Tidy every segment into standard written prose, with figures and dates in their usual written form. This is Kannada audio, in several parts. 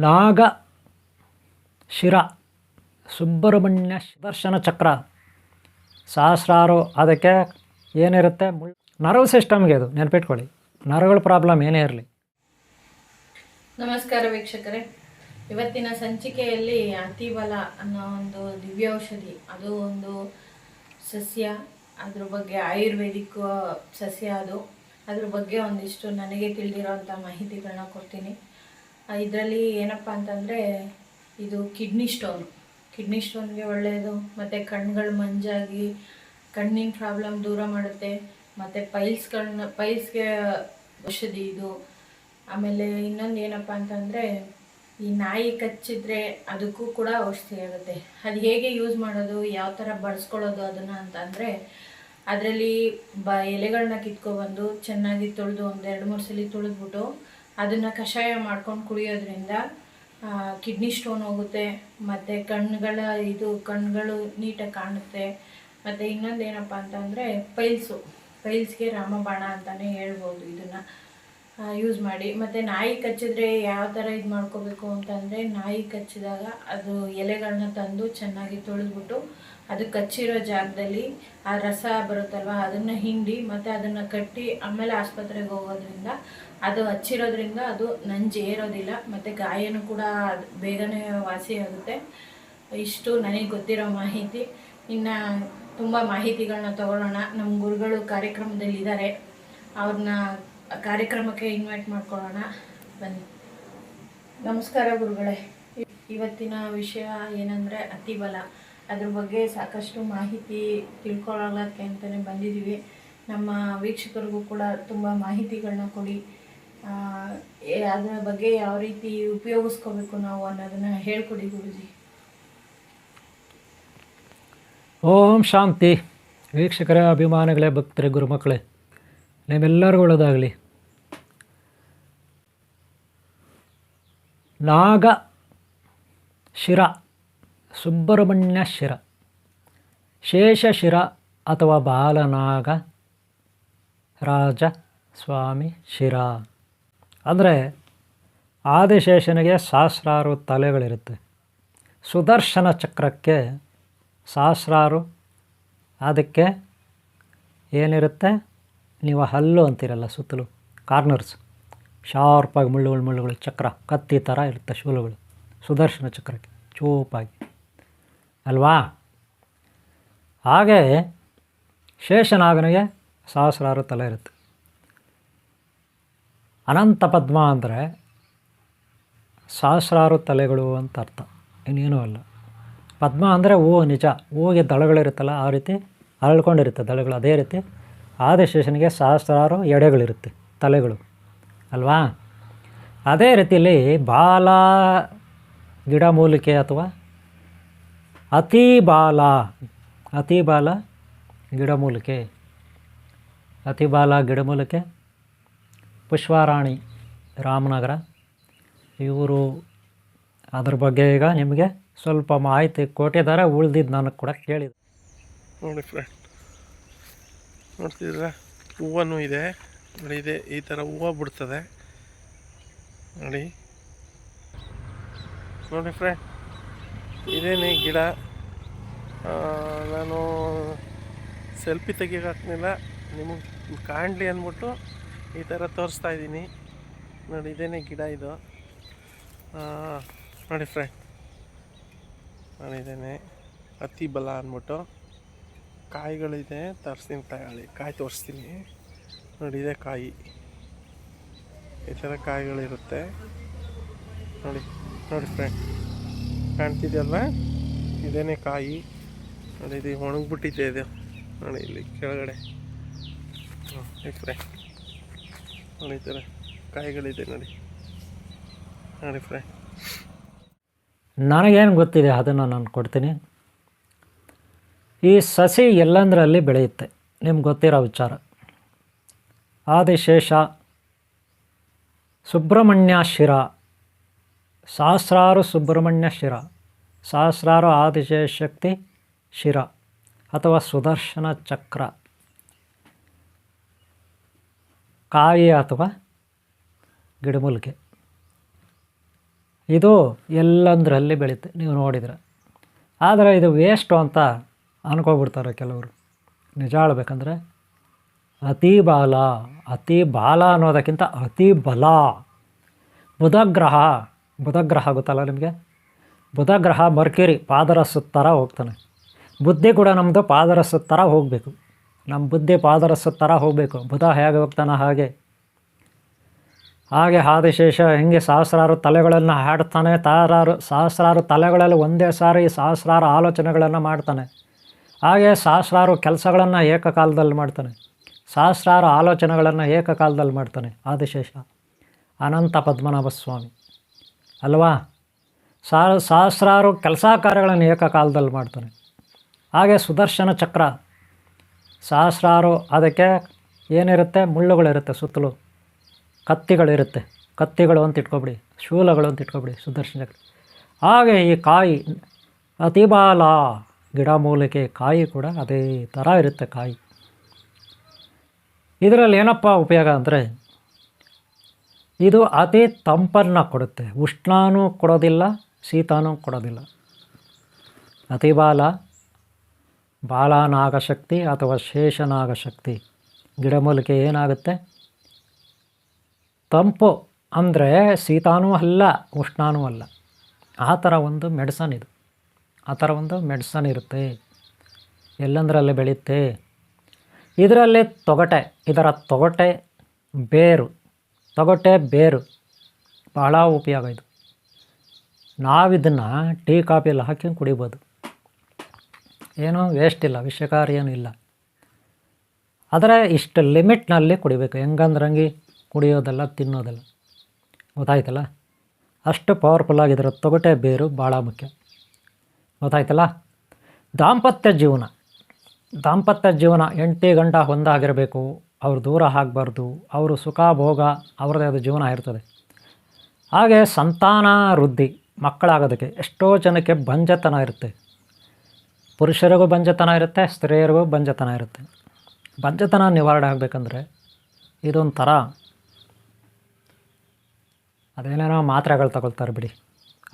ನಾಗ ಶಿರ ಸುಬ್ರಹ್ಮಣ್ಯ ಸುದರ್ಶನ ಚಕ್ರ ಸಹಸ್ರಾರು. ಅದಕ್ಕೆ ಏನಿರುತ್ತೆ, ನರ್ವ್ ಸಿಸ್ಟಮ್ಗೆ ಅದು ನೆನಪಿಟ್ಕೊಳ್ಳಿ. ನರಗಳ ಪ್ರಾಬ್ಲಮ್ ಏನೇ ಇರಲಿ. ನಮಸ್ಕಾರ ವೀಕ್ಷಕರೇ, ಇವತ್ತಿನ ಸಂಚಿಕೆಯಲ್ಲಿ ಅತಿಬಲ ಅನ್ನೋ ಒಂದು ದಿವ್ಯ ಔಷಧಿ, ಅದು ಒಂದು ಸಸ್ಯ, ಅದ್ರ ಬಗ್ಗೆ ಆಯುರ್ವೇದಿಕ್ ಸಸ್ಯ ಅದ್ರ ಬಗ್ಗೆ ಒಂದಿಷ್ಟು ನನಗೆ ತಿಳಿದಿರೋಂಥ ಮಾಹಿತಿಗಳನ್ನ ಕೊಡ್ತೀನಿ. ಇದರಲ್ಲಿ ಏನಪ್ಪ ಅಂತಂದರೆ, ಇದು ಕಿಡ್ನಿ ಸ್ಟೋನ್ಗೆ ಒಳ್ಳೆಯದು, ಮತ್ತು ಕಣ್ಗಳು ಮಂಜಾಗಿ ಕಣ್ಣಿನ ಪ್ರಾಬ್ಲಮ್ ದೂರ ಮಾಡುತ್ತೆ, ಮತ್ತು ಪೈಲ್ಸ್ಗೆ ಔಷಧಿ ಇದು. ಆಮೇಲೆ ಇನ್ನೊಂದು ಏನಪ್ಪ ಅಂತಂದರೆ, ಈ ನಾಯಿ ಕಚ್ಚಿದ್ರೆ ಅದಕ್ಕೂ ಕೂಡ ಔಷಧಿ ಆಗುತ್ತೆ. ಅದು ಹೇಗೆ ಯೂಸ್ ಮಾಡೋದು, ಯಾವ ಥರ ಬಳಸ್ಕೊಳ್ಳೋದು ಅದನ್ನು ಅಂತಂದರೆ, ಅದರಲ್ಲಿ ಎಲೆಗಳನ್ನ ಕಿತ್ಕೊಬಂದು ಚೆನ್ನಾಗಿ ತೊಳೆದು 1-2-3 ಸಲ ತೊಳೆದ್ಬಿಟ್ಟು ಅದನ್ನು ಕಷಾಯ ಮಾಡ್ಕೊಂಡು ಕುಡಿಯೋದ್ರಿಂದ ಕಿಡ್ನಿ ಸ್ಟೋನ್ ಹೋಗುತ್ತೆ, ಮತ್ತು ಕಣ್ಗಳು ನೀಟಾಗಿ ಕಾಣುತ್ತೆ. ಮತ್ತು ಇನ್ನೊಂದು ಏನಪ್ಪ ಅಂತಂದರೆ, ಪೈಲ್ಸ್ಗೆ ರಾಮಬಾಣ ಅಂತಲೇ ಹೇಳ್ಬೋದು. ಇದನ್ನು ಯೂಸ್ ಮಾಡಿ. ಮತ್ತು ನಾಯಿ ಕಚ್ಚಿದ್ರೆ ಯಾವ ಥರ ಇದು ಮಾಡ್ಕೋಬೇಕು ಅಂತಂದರೆ, ನಾಯಿ ಕಚ್ಚಿದಾಗ ಅದು ಎಲೆಗಳನ್ನ ತಂದು ಚೆನ್ನಾಗಿ ತೊಳೆದ್ಬಿಟ್ಟು ಅದು ಕಚ್ಚಿರೋ ಜಾಗದಲ್ಲಿ ಆ ರಸ ಬರುತ್ತಲ್ವ, ಅದನ್ನು ಹಿಂಡಿ ಮತ್ತು ಅದನ್ನು ಕಟ್ಟಿ ಆಮೇಲೆ ಆಸ್ಪತ್ರೆಗೆ ಹೋಗೋದ್ರಿಂದ ಅದು ಹಚ್ಚಿರೋದ್ರಿಂದ ಅದು ನಂಜು ಏರೋದಿಲ್ಲ, ಮತ್ತು ಗಾಯನೂ ಕೂಡ ಬೇಗನೆ ವಾಸಿ ಆಗುತ್ತೆ. ಇಷ್ಟು ನನಗೆ ಗೊತ್ತಿರೋ ಮಾಹಿತಿ. ಇನ್ನು ತುಂಬ ಮಾಹಿತಿಗಳನ್ನ ತಗೊಳ್ಳೋಣ. ನಮ್ಮ ಗುರುಗಳು ಕಾರ್ಯಕ್ರಮದಲ್ಲಿದ್ದಾರೆ, ಅವ್ರನ್ನ ಕಾರ್ಯಕ್ರಮಕ್ಕೆ ಇನ್ವೈಟ್ ಮಾಡ್ಕೊಳ್ಳೋಣ, ಬನ್ನಿ. ನಮಸ್ಕಾರ ಗುರುಗಳೇ. ಇವತ್ತಿನ ವಿಷಯ ಏನಂದರೆ ಅತಿಬಲ. ಅದ್ರ ಬಗ್ಗೆ ಸಾಕಷ್ಟು ಮಾಹಿತಿ ತಿಳ್ಕೊಳ್ಳೋಕ್ಕೆ ಅಂತಲೇ ಬಂದಿದ್ದೀವಿ. ನಮ್ಮ ವೀಕ್ಷಕರಿಗೂ ಕೂಡ ತುಂಬ ಮಾಹಿತಿಗಳನ್ನ ಕೊಡಿ. ಅದರ ಬಗ್ಗೆ ಯಾವ ರೀತಿ ಉಪಯೋಗಿಸ್ಕೋಬೇಕು ನಾವು ಅನ್ನೋದನ್ನು ಹೇಳ್ಕೊಡಿ ಗುರುಜಿ. ಓಂ ಶಾಂತಿ. ವೀಕ್ಷಕರೇ, ಅಭಿಮಾನಿಗಳೇ, ಭಕ್ತರೇ, ಗುರುಮಕ್ಕಳೇ, ನಿಮ್ಮೆಲ್ಲರಿಗೂ ಒಳ್ಳೆಯದಾಗಲಿ. ನಾಗ ಶಿರ ಸುಬ್ರಹ್ಮಣ್ಯ ಶಿರ, ಶೇಷ ಶಿರ ಅಥವಾ ಬಾಲನಾಗ ರಾಜ ಸ್ವಾಮಿ ಶಿರ ಅಂದರೆ ಆದಿಶೇಷನಿಗೆ ಸಹಸ್ರಾರು ತಲೆಗಳಿರುತ್ತೆ. ಸುದರ್ಶನ ಚಕ್ರಕ್ಕೆ ಸಹಸ್ರಾರು, ಅದಕ್ಕೆ ಏನಿರುತ್ತೆ, ನೀವು ಹಲ್ಲು ಅಂತೀರಲ್ಲ, ಸುತ್ತಲೂ ಕಾರ್ನರ್ಸ್ ಶಾರ್ಪಾಗಿ ಮುಳ್ಳುಗಳು ಚಕ್ರ ಕತ್ತಿ ಥರ ಇರುತ್ತೆ ಶೂಲಗಳು ಸುದರ್ಶನ ಚಕ್ರಕ್ಕೆ ಚೂಪಾಗಿ ಅಲ್ವಾ. ಹಾಗೆ ಶೇಷನಾಗನಿಗೆ ಸಹಸ್ರಾರು ತಲೆ ಇರುತ್ತೆ. ಅನಂತ ಪದ್ಮ ಅಂದರೆ ಸಹಸ್ರಾರು ತಲೆಗಳು ಅಂತ ಅರ್ಥ, ಇನ್ನೇನೂ ಅಲ್ಲ. ಪದ್ಮ ಅಂದರೆ ಹೂವು, ನಿಜ ಹೂವಿಗೆ ದಳಗಳಿರುತ್ತಲ್ಲ, ಆ ರೀತಿ ಅರಳ್ಕೊಂಡಿರುತ್ತೆ ದಳಗಳು. ಅದೇ ರೀತಿ ಆದಿಶೇಷನಿಗೆ ಸಹಸ್ರಾರು ಎಡೆಗಳಿರುತ್ತೆ, ತಲೆಗಳು ಅಲ್ವಾ. ಅದೇ ರೀತಿಯಲ್ಲಿ ಬಾಲ ಗಿಡಮೂಲಿಕೆ ಅಥವಾ ಅತಿಬಾಲ ಗಿಡಮೂಲಿಕೆ ಪುಷ್ಪರಾಣಿ ರಾಮನಗರ ಇವರು ಅದ್ರ ಬಗ್ಗೆ ಈಗ ನಿಮಗೆ ಸ್ವಲ್ಪ ಮಾಹಿತಿ ಕೊಟ್ಟಿದ್ದಾರೆ. ಉಳಿದಿದ್ದು ನನಗೆ ಕೂಡ ಕೇಳಿದೆ. ನೋಡಿ ಫ್ರೆಂಡ್, ನೋಡ್ತಿದ್ರ ಹೂವನೂ ಇದೆ ನೋಡಿ, ಇದೆ ಈ ಥರ ಹೂವು ಬಿಡ್ತದೆ ನೋಡಿ ಫ್ರೆಂಡ್. ಇದೇನೇ ಗಿಡ. ನಾನು ಸೆಲ್ಫಿ ತೆಗಿಯೋಕ್ಕಾಗ್ತಿಲ್ಲ, ನಿಮಗೆ ಕಾಣಲಿ ಅಂದ್ಬಿಟ್ಟು ಈ ಥರ ತೋರಿಸ್ತಾ ಇದ್ದೀನಿ ನೋಡಿ. ಇದೇನೇ ಗಿಡ ಇದು ನೋಡಿ ಫ್ರೆಂಡ್. ನಾನು ಇದೇನೆ ಅತಿಬಲ ಅಂದ್ಬಿಟ್ಟು ಕಾಯಿಗಳಿದೆ, ತರಿಸ್ತೀನಿ ಕಾಯಿ ತೋರಿಸ್ತೀನಿ ನೋಡಿ. ಇದೆ ಕಾಯಿ, ಈ ಥರ ಕಾಯಿಗಳಿರುತ್ತೆ ನೋಡಿ ಫ್ರೆಂಡ್, ಕಾಣ್ತಿದೆಯಲ್ವ, ಇದೇನೇ ಕಾಯಿ ನೋಡಿ. ಇದು ಒಣಗಿಬಿಟ್ಟಿದೆ ಇದು ನೋಡಿ, ಇಲ್ಲಿ ಕೆಳಗಡೆ ಫ್ರೆಂಡ್ ನೋಡಿ, ಈ ಥರ ಕಾಯಿಗಳಿದೆ ನೋಡಿ ಫ್ರೆಂಡ್. ನನಗೇನು ಗೊತ್ತಿದೆ ಅದನ್ನು ನಾನು ಕೊಡ್ತೀನಿ. ಈ ಸಸಿ ಎಲ್ಲಂದರಲ್ಲಿ ಬೆಳೆಯುತ್ತೆ, ನಿಮ್ಗೆ ಗೊತ್ತಿರೋ ವಿಚಾರ. ಆದಿಶೇಷ ಸುಬ್ರಹ್ಮಣ್ಯ ಶಿರ, ಸಹಸ್ರಾರು ಸುಬ್ರಹ್ಮಣ್ಯ ಶಿರ, ಸಹಸ್ರಾರು ಆದಿಶೇಷಕ್ತಿ ಶಿರ ಅಥವಾ ಸುದರ್ಶನ ಚಕ್ರ, ಕಾಯಿ ಅಥವಾ ಗಿಡಮೂಲಿಕೆ ಇದು ಎಲ್ಲಂದರಲ್ಲಿ ಬೆಳೀತೆ ನೀವು ನೋಡಿದರೆ. ಆದರೆ ಇದು ವೇಸ್ಟು ಅಂತ ಅನ್ಕೊಬಿಡ್ತಾರೆ ಕೆಲವರು. ನಿಜ ಹೇಳ್ಬೇಕಂದ್ರೆ ಅತಿ ಬಾಲ ಅನ್ನೋದಕ್ಕಿಂತ ಅತಿ ಬಲ. ಬುಧಗ್ರಹ ಗೊತ್ತಲ್ಲ ನಿಮಗೆ? ಬುಧಗ್ರಹ ಮರ್ಕ್ಯುರಿ ಪಾದರಸದ ಥರ ಹೋಗ್ತಾನೆ. ಬುದ್ಧಿ ಕೂಡ ನಮ್ಮದು ಪಾದರಸದ ಥರ ಹೋಗಬೇಕು. ನಮ್ಮ ಬುದ್ಧಿ ಪಾದರಸದ ಥರ ಹೋಗಬೇಕು. ಬುಧ ಹೇಗೆ ಹೋಗ್ತಾನೆ ಹಾಗೆ ಆದಿಶೇಷ ಹೆಂಗೆ ಸಹಸ್ರಾರು ತಲೆಗಳನ್ನು ಹಾಡ್ತಾನೆ, ಸಹಸ್ರಾರು ತಲೆಗಳಲ್ಲಿ ಒಂದೇ ಸಾರಿ ಸಹಸ್ರಾರು ಆಲೋಚನೆಗಳನ್ನು ಮಾಡ್ತಾನೆ. ಹಾಗೆ ಸಹಸ್ರಾರು ಕೆಲಸಗಳನ್ನು ಏಕಕಾಲದಲ್ಲಿ ಮಾಡ್ತಾನೆ, ಸಹಸ್ರಾರು ಆಲೋಚನೆಗಳನ್ನು ಏಕಕಾಲದಲ್ಲಿ ಮಾಡ್ತಾನೆ ಆದಿಶೇಷ. ಅನಂತ ಪದ್ಮನಾಭ ಸ್ವಾಮಿ ಅಲ್ವಾ? ಸಹಸ್ರಾರು ಕೆಲಸ ಕಾರ್ಯಗಳನ್ನು ಏಕಕಾಲದಲ್ಲಿ ಮಾಡ್ತಾನೆ. ಹಾಗೆ ಸುದರ್ಶನ ಚಕ್ರ ಸಹಸ್ರಾರು, ಅದಕ್ಕೆ ಏನಿರುತ್ತೆ, ಮುಳ್ಳುಗಳಿರುತ್ತೆ, ಸುತ್ತಲೂ ಕತ್ತಿಗಳಿರುತ್ತೆ. ಕತ್ತಿಗಳು ಅಂತ ಇಟ್ಕೊಬಿಡಿ, ಶೂಲಗಳು ಅಂತ ಇಟ್ಕೊಬಿಡಿ ಸುದರ್ಶನ ಚಕ್ರ. ಹಾಗೆ ಈ ಕಾಯಿ ಅತಿಬಾಲ, ಗಿಡ ಮೂಲಿಕೆ ಕಾಯಿ ಕೂಡ ಅದೇ ಥರ ಇರುತ್ತೆ ಕಾಯಿ. ಇದರಲ್ಲಿ ಏನಪ್ಪ ಉಪಯೋಗ ಅಂದರೆ, ಇದು ಅತಿ ತಂಪನ್ನು ಕೊಡುತ್ತೆ. ಉಷ್ಣನೂ ಕೊಡೋದಿಲ್ಲ, ಶೀತನೂ ಕೊಡೋದಿಲ್ಲ. ಅತಿಬಾಲ, ಬಾಲನಾಗಶಕ್ತಿ ಅಥವಾ ಶೇಷನಾಗಶಕ್ತಿ. ಗಿಡಮೂಲಿಕೆ ಏನಾಗುತ್ತೆ, ತಂಪು ಅಂದರೆ ಶೀತನೂ ಅಲ್ಲ, ಉಷ್ಣನೂ ಅಲ್ಲ. ಆ ಥರ ಒಂದು ಮೆಡಿಸನ್ ಇದು. ಆ ಥರ ಒಂದು ಮೆಡಿಸನ್ ಇರುತ್ತೆ, ಎಲ್ಲಂದರಲ್ಲಿ ಬೆಳೆಯುತ್ತೆ. ಇದರಲ್ಲಿ ಇದರ ತೊಗಟೆ ಬೇರು ಭಾಳ ಉಪಯೋಗ ಇದು. ನಾವಿದನ್ನು ಟೀ ಕಾಫಿಯಲ್ಲಿ ಹಾಕಿ ಕುಡಿಬೋದು. ಏನೂ ವೇಸ್ಟ್ ಇಲ್ಲ, ವಿಷಕಾರಿ ಏನೂ ಇಲ್ಲ. ಆದರೆ ಇಷ್ಟು ಲಿಮಿಟ್ನಲ್ಲಿ ಕುಡಿಬೇಕು. ಹೆಂಗಂದ್ರಂಗೆ ಕುಡಿಯೋದಲ್ಲ, ತಿನ್ನೋದಲ್ಲ. ಗೊತ್ತಾಯ್ತಲ್ಲ? ಅಷ್ಟು ಪವರ್ಫುಲ್ಲಾಗಿ ಇದರ ತೊಗಟೆ ಬೇರು ಭಾಳ ಮುಖ್ಯ. ಗೊತ್ತಾಯ್ತಲ್ಲ? ದಾಂಪತ್ಯ ಜೀವನ ಹೆಂಡತಿ ಗಂಡ ಒಂದಾಗಿರಬೇಕು. ಅವರು ದೂರ ಆಗಬಾರ್ದು. ಅವರು ಸುಖ ಭೋಗ ಅವ್ರದ್ದೇ ಆದ ಜೀವನ ಇರ್ತದೆ. ಹಾಗೆ ಸಂತಾನ ವೃದ್ಧಿ, ಮಕ್ಕಳಾಗೋದಕ್ಕೆ ಎಷ್ಟೋ ಜನಕ್ಕೆ ಬಂಜತನ ಇರುತ್ತೆ. ಪುರುಷರಿಗೂ ಬಂಜತನ ಇರುತ್ತೆ, ಸ್ತ್ರೀಯರಿಗೂ ಬಂಜತನ ಇರುತ್ತೆ. ಬಂಜತನ ನಿವಾರಣೆ ಆಗಬೇಕಂದ್ರೆ ಇದೊಂಥರ ಅದೇನೇನೋ ಮಾತ್ರೆಗಳು ತಗೊಳ್ತಾರೆ ಬಿಡಿ,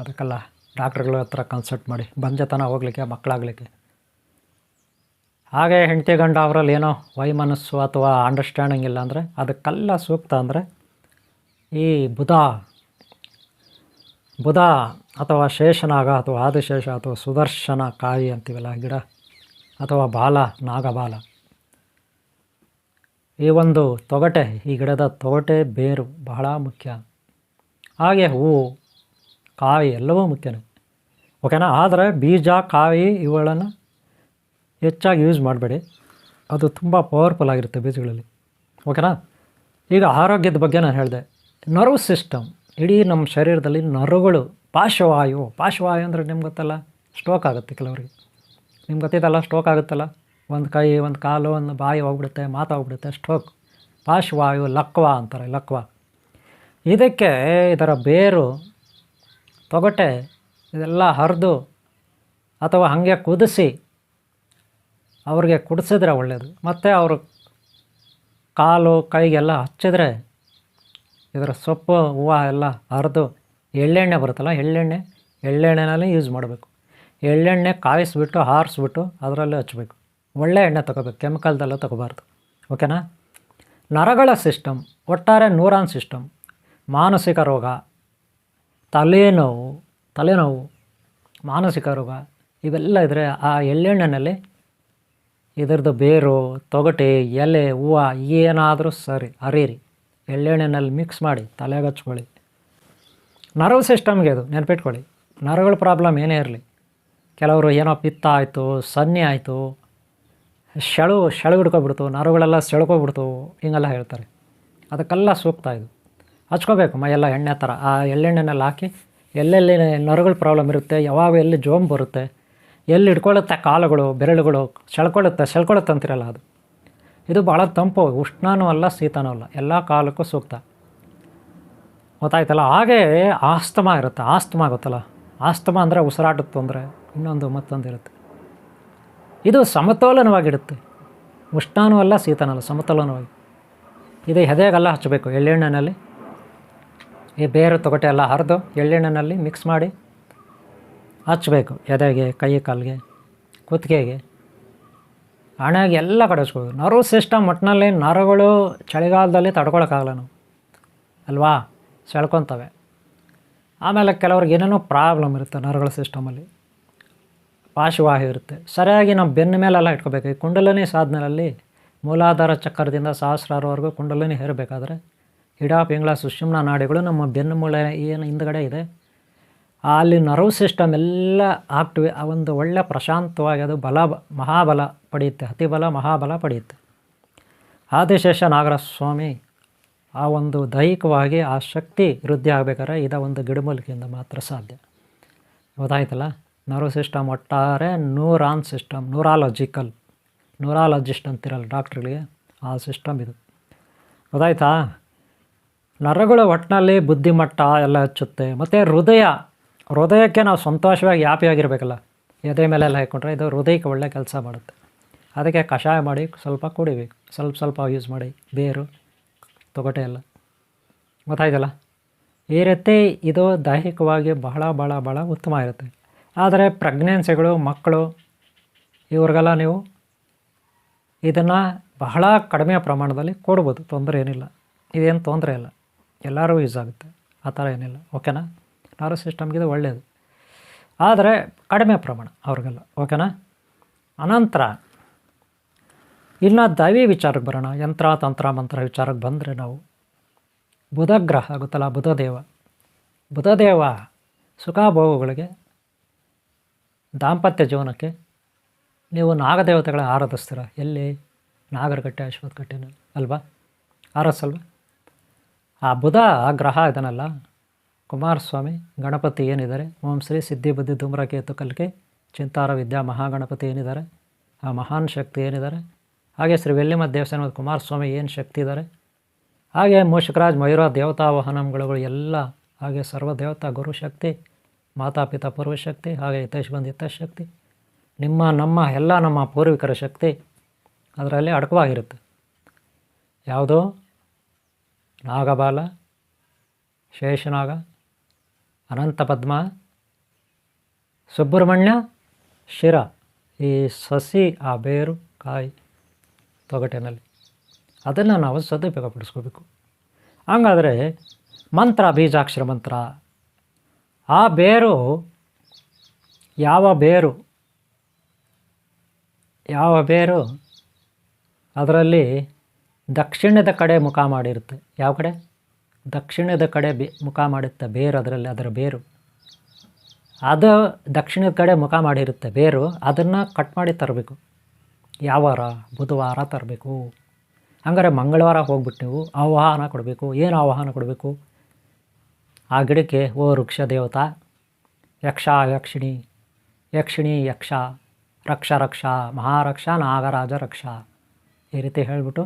ಅದಕ್ಕೆಲ್ಲ ಡಾಕ್ಟ್ರುಗಳ ಹತ್ರ ಕನ್ಸಲ್ಟ್ ಮಾಡಿ ಬಂಜತನ ಹೋಗಲಿಕ್ಕೆ, ಮಕ್ಕಳಾಗಲಿಕ್ಕೆ. ಹಾಗೆ ಹೆಂಡತಿ ಗಂಡ ಅವರಲ್ಲಿ ಏನೋ ವೈಮನಸ್ಸು ಅಥವಾ ಅಂಡರ್ಸ್ಟ್ಯಾಂಡಿಂಗ್ ಇಲ್ಲ ಅಂದರೆ ಅದಕ್ಕೆಲ್ಲ ಸೂಕ್ತ ಅಂದರೆ ಈ ಬುಧ ಅಥವಾ ಶೇಷನಾಗ ಅಥವಾ ಆದಿಶೇಷ ಅಥವಾ ಸುದರ್ಶನ ಕಾಯಿ ಅಂತೀವಲ್ಲ ಗಿಡ, ಅಥವಾ ನಾಗಬಾಲ. ಈ ಒಂದು ತೊಗಟೆ, ಈ ಗಿಡದ ತೊಗಟೆ ಬೇರು ಬಹಳ ಮುಖ್ಯ. ಹಾಗೆ ಹೂವು, ಕಾಯಿ ಎಲ್ಲವೂ ಮುಖ್ಯನೇ. ಓಕೆನಾ? ಆದರೆ ಬೀಜ, ಕಾಯಿ ಇವುಗಳನ್ನು ಹೆಚ್ಚಾಗಿ ಯೂಸ್ ಮಾಡಬೇಡಿ. ಅದು ತುಂಬ ಪವರ್ಫುಲ್ ಆಗಿರುತ್ತೆ ಬೀಜಗಳಲ್ಲಿ. ಓಕೆನಾ? ಈಗ ಆರೋಗ್ಯದ ಬಗ್ಗೆ ನಾನು ಹೇಳಿದೆ. ನರ್ವ್ ಸಿಸ್ಟಮ್, ಇಡೀ ನಮ್ಮ ಶರೀರದಲ್ಲಿ ನರಗಳು, ಪಾರ್ಶ್ವವಾಯು ಅಂದರೆ ನಿಮ್ಗೆ ಗೊತ್ತಲ್ಲ, ಸ್ಟ್ರೋಕ್ ಆಗುತ್ತೆ ಕೆಲವರಿಗೆ. ನಿಮ್ಗೆ ಗೊತ್ತಿದ್ದಲ್ಲ, ಸ್ಟ್ರೋಕ್ ಆಗುತ್ತಲ್ಲ, ಒಂದು ಕೈ, ಒಂದು ಕಾಲು, ಒಂದು ಬಾಯಿ ಹೋಗ್ಬಿಡುತ್ತೆ, ಹೋಗ್ಬಿಡುತ್ತೆ, ಸ್ಟ್ರೋಕ್. ಪಾರ್ಶ್ವವಾಯು, ಲಕ್ವ ಅಂತಾರೆ, ಲಕ್ವ. ಇದಕ್ಕೆ ಇದರ ಬೇರು, ತೊಗಟೆ ಇದೆಲ್ಲ ಹರಿದು ಅಥವಾ ಹಾಗೆ ಕುದಿಸಿ ಅವ್ರಿಗೆ ಕುಡಿಸಿದ್ರೆ ಒಳ್ಳೆಯದು. ಮತ್ತು ಅವರು ಕಾಲು ಕೈಗೆಲ್ಲ ಹಚ್ಚಿದ್ರೆ ಇದರ ಸೊಪ್ಪು, ಹೂವು ಎಲ್ಲ ಹರಿದು ಎಳ್ಳೆಣ್ಣೆ ಬರುತ್ತಲ್ಲ, ಎಳ್ಳೆಣ್ಣೆನಲ್ಲಿ ಯೂಸ್ ಮಾಡಬೇಕು. ಎಳ್ಳೆಣ್ಣೆ ಕಾಯಿಸ್ಬಿಟ್ಟು ಆರಿಸ್ಬಿಟ್ಟು ಅದರಲ್ಲಿ ಹಚ್ಚಬೇಕು. ಒಳ್ಳೆ ಎಣ್ಣೆ ತಗೋಬೇಕು, ಕೆಮಿಕಲ್ದೆಲ್ಲ ತಗೋಬಾರ್ದು. ಓಕೆನಾ? ನರಗಳ ಸಿಸ್ಟಮ್, ಒಟ್ಟಾರೆ ನ್ಯೂರಾನ್ ಸಿಸ್ಟಮ್, ಮಾನಸಿಕ ರೋಗ, ತಲೆನೋವು, ಮಾನಸಿಕ ರೋಗ ಇವೆಲ್ಲ ಇದ್ದರೆ ಆ ಎಳ್ಳೆಣ್ಣೆಯಲ್ಲಿ ಇದರದ್ದು ಬೇರು, ತೊಗಟೆ, ಎಲೆ, ಹೂವು ಏನಾದರೂ ಸರಿ ಹರೀರಿ, ಎಳ್ಳೆಣ್ಣೆನಲ್ಲಿ ಮಿಕ್ಸ್ ಮಾಡಿ ತಲೆಗೆ ಹಚ್ಕೊಳ್ಳಿ. ನರ್ವ್ ಸಿಸ್ಟಮ್ಗೆ ಅದು ನೆನಪಿಟ್ಕೊಳ್ಳಿ. ನರಗಳ ಪ್ರಾಬ್ಲಮ್ ಏನೇ ಇರಲಿ, ಕೆಲವರು ಏನೋ ಪಿತ್ತ ಆಯಿತು, ಸನ್ನೆ ಆಯಿತು, ಸೆಳು ಹಿಡ್ಕೊಬಿಡ್ತು, ನರಗಳೆಲ್ಲ ಸೆಳ್ಕೊಬಿಡ್ತು, ಹಿಂಗೆಲ್ಲ ಹೇಳ್ತಾರೆ. ಅದಕ್ಕೆಲ್ಲ ಸೂಕ್ತ ಇದು. ಹಚ್ಕೋಬೇಕು ಮೈಯೆಲ್ಲ ಎಣ್ಣೆ ಥರ. ಆ ಎಳ್ಳೆಣ್ಣೆನಲ್ಲಿ ಹಾಕಿ ಎಲ್ಲೆಲ್ಲಿ ನರಗಳ ಪ್ರಾಬ್ಲಮ್ ಇರುತ್ತೆ, ಯಾವಾಗ ಎಲ್ಲಿ ಜೋಮ್ ಬರುತ್ತೆ, ಎಲ್ಲಿ ಹಿಡ್ಕೊಳ್ಳುತ್ತೆ ಕಾಲುಗಳು, ಬೆರಳುಗಳು ಸೆಳ್ಕೊಳ್ಳುತ್ತೆ ಅಂತಿರಲ್ಲ ಅದು. ಇದು ಭಾಳ ತಂಪು, ಉಷ್ಣನೂ ಅಲ್ಲ, ಶೀತನೂ ಅಲ್ಲ, ಎಲ್ಲ ಕಾಲಕ್ಕೂ ಸೂಕ್ತ. ಗೊತ್ತಾಯ್ತಲ್ಲ? ಹಾಗೇ ಆಸ್ತಮಾ ಇರುತ್ತೆ. ಆಸ್ತಮಾ ಗೊತ್ತಲ್ಲ? ಆಸ್ತಮಾ ಅಂದರೆ ಉಸಿರಾಟದ ತೊಂದರೆ, ಮತ್ತೊಂದು ಇರುತ್ತೆ. ಇದು ಸಮತೋಲನವಾಗಿಡುತ್ತೆ, ಉಷ್ಣನೂ ಅಲ್ಲ, ಶೀತನೂ ಅಲ್ಲ, ಸಮತೋಲನವಾಗಿ. ಇದು ಎದೆಗೆಲ್ಲ ಹಚ್ಚಬೇಕು ಎಳ್ಳೆಣ್ಣೆಯಲ್ಲಿ. ಈ ಬೇರು ತೊಗಟೆ ಎಲ್ಲ ಹರಿದು ಎಳ್ಳೆಣ್ಣೆಯಲ್ಲಿ ಮಿಕ್ಸ್ ಮಾಡಿ ಹಚ್ಚಬೇಕು. ಎದೆಗೆ, ಕೈ ಕಾಲಿಗೆ, ಕುತ್ತಿಗೆಗೆ, ಹಣೆಗೆ ಎಲ್ಲ ಕಡೆ ಹಚ್ಬೋದು. ನರ್ವ್ ಸಿಸ್ಟಮ್ ಒಟ್ಟಿನಲ್ಲಿ ನರಗಳು ಚಳಿಗಾಲದಲ್ಲಿ ತಡ್ಕೊಳಕ್ಕಾಗಲ್ಲ ನಾವು ಅಲ್ವಾ, ಸೆಳ್ಕೊತವೆ. ಆಮೇಲೆ ಕೆಲವ್ರಿಗೆ ಏನೇನೋ ಪ್ರಾಬ್ಲಮ್ ಇರುತ್ತೆ ನರಗಳ ಸಿಸ್ಟಮಲ್ಲಿ, ಪಾರ್ಶ್ವವಾಯು ಇರುತ್ತೆ. ಸರಿಯಾಗಿ ನಾವು ಬೆನ್ನ ಮೇಲೆಲ್ಲ ಇಟ್ಕೋಬೇಕು. ಈ ಕುಂಡಲಿನಿ ಸಾಧನೆಯಲ್ಲಿ ಮೂಲಾಧಾರ ಚಕ್ರದಿಂದ ಸಹಸ್ರಾರವರೆಗೂ ಕುಂಡಲಿನಿ ಹೇರಬೇಕಾದ್ರೆ ಇಡ, ಪಿಂಗಳ, ಸುಷುಮ್ನ ನಾಡಿಗಳು ನಮ್ಮ ಬೆನ್ನು ಮೂಳೆ ಏನು ಹಿಂದ್ಗಡೆ ಇದೆ ಅಲ್ಲಿ ನರ್ವ್ ಸಿಸ್ಟಮ್ ಎಲ್ಲ ಆಕ್ಟಿವ್, ಒಂದು ಒಳ್ಳೆ ಪ್ರಶಾಂತವಾಗಿ ಅದು ಮಹಾಬಲ ಪಡೆಯುತ್ತೆ, ಅತಿಬಲ ಮಹಾಬಲ ಪಡೆಯುತ್ತೆ. ಆದಿಶೇಷ ನಾಗರ ಸ್ವಾಮಿ ಆ ಒಂದು ದೈಹಿಕವಾಗಿ ಆ ಶಕ್ತಿ ವೃದ್ಧಿ ಆಗಬೇಕಾದ್ರೆ ಇದ ಒಂದು ಗಿಡಮೂಲಿಕೆಯಿಂದ ಮಾತ್ರ ಸಾಧ್ಯ. ಗೊತ್ತಾಯ್ತಲ್ಲ. ನರ್ವ್ ಸಿಸ್ಟಮ್ ಒಟ್ಟಾರೆ ನ್ಯೂರಾನ್ ಸಿಸ್ಟಮ್, ನ್ಯೂರಾಲಜಿಸ್ಟ್ ಅಂತಿರಲ್ಲ ಡಾಕ್ಟ್ರುಗಳಿಗೆ, ಆ ಸಿಸ್ಟಮ್ ಇದು. ಗೊತ್ತಾಯ್ತಾ. ನರಗಳು ಒಟ್ಟಿನಲ್ಲಿ ಬುದ್ಧಿಮಟ್ಟ ಎಲ್ಲ ಹೆಚ್ಚುತ್ತೆ. ಮತ್ತು ಹೃದಯಕ್ಕೆ ನಾವು ಸಂತೋಷವಾಗಿ ಹ್ಯಾಪಿಯಾಗಿರ್ಬೇಕಲ್ಲ, ಎದೆ ಮೇಲೆಲ್ಲ ಹಾಕ್ಕೊಂಡ್ರೆ ಇದು ಹೃದಯಕ್ಕೆ ಒಳ್ಳೆ ಕೆಲಸ ಮಾಡುತ್ತೆ. ಅದಕ್ಕೆ ಕಷಾಯ ಮಾಡಿ ಸ್ವಲ್ಪ ಕುಡಿಬೇಕು, ಸ್ವಲ್ಪ ಯೂಸ್ ಮಾಡಿ, ಬೇರು ತೊಗಟೆ ಎಲ್ಲ. ಗೊತ್ತಾಯ್ತಲ್ಲ. ಈ ರೀತಿ ಇದು ದೈಹಿಕವಾಗಿ ಬಹಳ ಉತ್ತಮ ಇರುತ್ತೆ. ಆದರೆ ಪ್ರೆಗ್ನೆನ್ಸಿಗಳು, ಮಕ್ಕಳು ಇವ್ರಿಗೆಲ್ಲ ನೀವು ಇದನ್ನು ಬಹಳ ಕಡಿಮೆ ಪ್ರಮಾಣದಲ್ಲಿ ಕೊಡ್ಬೋದು, ತೊಂದರೆ ಏನಿಲ್ಲ. ಇದೇನು ತೊಂದರೆ ಇಲ್ಲ, ಎಲ್ಲರೂ ಯೂಸ್ ಆಗುತ್ತೆ, ಆ ಥರ ಏನಿಲ್ಲ. ಓಕೆನಾ. ನರ್ವ್ ಸಿಸ್ಟಮ್ಗೆ ಇದು ಒಳ್ಳೆಯದು, ಆದರೆ ಕಡಿಮೆ ಪ್ರಮಾಣ ಅವ್ರಿಗೆಲ್ಲ. ಓಕೆನಾ. ಅನಂತರ ಇನ್ನು ದೈವಿ ವಿಚಾರಕ್ಕೆ ಬರೋಣ. ಯಂತ್ರ, ತಂತ್ರ, ಮಂತ್ರ ವಿಚಾರಕ್ಕೆ ಬಂದರೆ ನಾವು ಬುಧಗ್ರಹ ಗೊತ್ತಲ್ಲ, ಬುಧದೇವ ಸುಖಭೋಗಗಳಿಗೆ, ದಾಂಪತ್ಯ ಜೀವನಕ್ಕೆ ನೀವು ನಾಗದೇವತೆಗಳ ಆರಾಧಿಸ್ತೀರ. ಎಲ್ಲಿ? ನಾಗರಕಟ್ಟೆ, ಅಶ್ವತ್ಥಕಟ್ಟೆನ ಅಲ್ವಾ, ಆರಾಧಿಸಲ್ವ. ಆ ಬುಧ ಗ್ರಹ ಇದನ್ನಲ್ಲ, ಕುಮಾರಸ್ವಾಮಿ ಗಣಪತಿ ಏನಿದ್ದಾರೆ, ಓಂ ಶ್ರೀ ಸಿದ್ಧಿ ಬುದ್ಧಿ ಧೂಮ್ರಕೇತು ಕಲ್ಕೆ ಚಿಂತಾರ ವಿದ್ಯಾ ಮಹಾಗಣಪತಿ ಏನಿದ್ದಾರೆ, ಆ ಮಹಾನ್ ಶಕ್ತಿ ಏನಿದ್ದಾರೆ, ಹಾಗೆ ಶ್ರೀ ವೆಲ್ಲಿಮ ದೇವಸ್ಥಾನದ ಕುಮಾರಸ್ವಾಮಿ ಏನು ಶಕ್ತಿ ಇದ್ದಾರೆ, ಹಾಗೆ ಮೂಷಕರಾಜ್ ಮಯೂರ ದೇವತಾ ವಾಹನಗಳು ಎಲ್ಲ, ಹಾಗೆ ಸರ್ವ ದೇವತಾ ಗುರುಶಕ್ತಿ, ಮಾತಾಪಿತಾ ಪೂರ್ವಶಕ್ತಿ, ಹಾಗೆ ಹಿತೇಶ್ ಬಂದು ಹಿತಶಕ್ತಿ, ನಮ್ಮ ಪೂರ್ವಿಕರ ಶಕ್ತಿ ಅದರಲ್ಲಿ ಅಡಕವಾಗಿರುತ್ತೆ. ಯಾವುದು? ನಾಗಬಾಲ, ಶೇಷನಾಗ, ಅನಂತ ಪದ್ಮ, ಸುಬ್ರಹ್ಮಣ್ಯ, ಶಿರ, ಈ ಸಸಿ, ಆ ಬೇರು, ಕಾಯಿ, ತೊಗಟೆನಲ್ಲಿ ಅದನ್ನು ನಾವು ಸದುಪಯೋಗಪಡಿಸ್ಕೋಬೇಕು. ಹಂಗಾದರೆ ಮಂತ್ರ, ಬೀಜಾಕ್ಷರ ಮಂತ್ರ, ಆ ಬೇರು ಯಾವ ಬೇರು ಅದರಲ್ಲಿ ದಕ್ಷಿಣದ ಕಡೆ ಮುಖ ಮಾಡಿರುತ್ತೆ. ಯಾವ ಕಡೆ? ದಕ್ಷಿಣದ ಕಡೆ ಮುಖ ಮಾಡುತ್ತೆ ಬೇರು. ಅದರ ಬೇರು ಅದು ದಕ್ಷಿಣದ ಕಡೆ ಮುಖ ಮಾಡಿರುತ್ತೆ ಬೇರು. ಅದನ್ನು ಕಟ್ ಮಾಡಿ ತರಬೇಕು. ಯಾವ ವಾರ? ಬುಧವಾರ ತರಬೇಕು. ಹಂಗಾರೆ ಮಂಗಳವಾರ ಹೋಗ್ಬಿಟ್ಟು ನೀವು ಆವಾಹನ ಕೊಡಬೇಕು. ಏನು ಆವಾಹನ ಕೊಡಬೇಕು? ಆ ಗಿಡಕ್ಕೆ ಓ ವೃಕ್ಷ ದೇವತಾ, ಯಕ್ಷ ಯಕ್ಷಿಣಿ, ಯಕ್ಷ, ರಕ್ಷ, ಮಹಾರಕ್ಷ, ನಾಗರಾಜ ರಕ್ಷ, ಈ ರೀತಿ ಹೇಳಿಬಿಟ್ಟು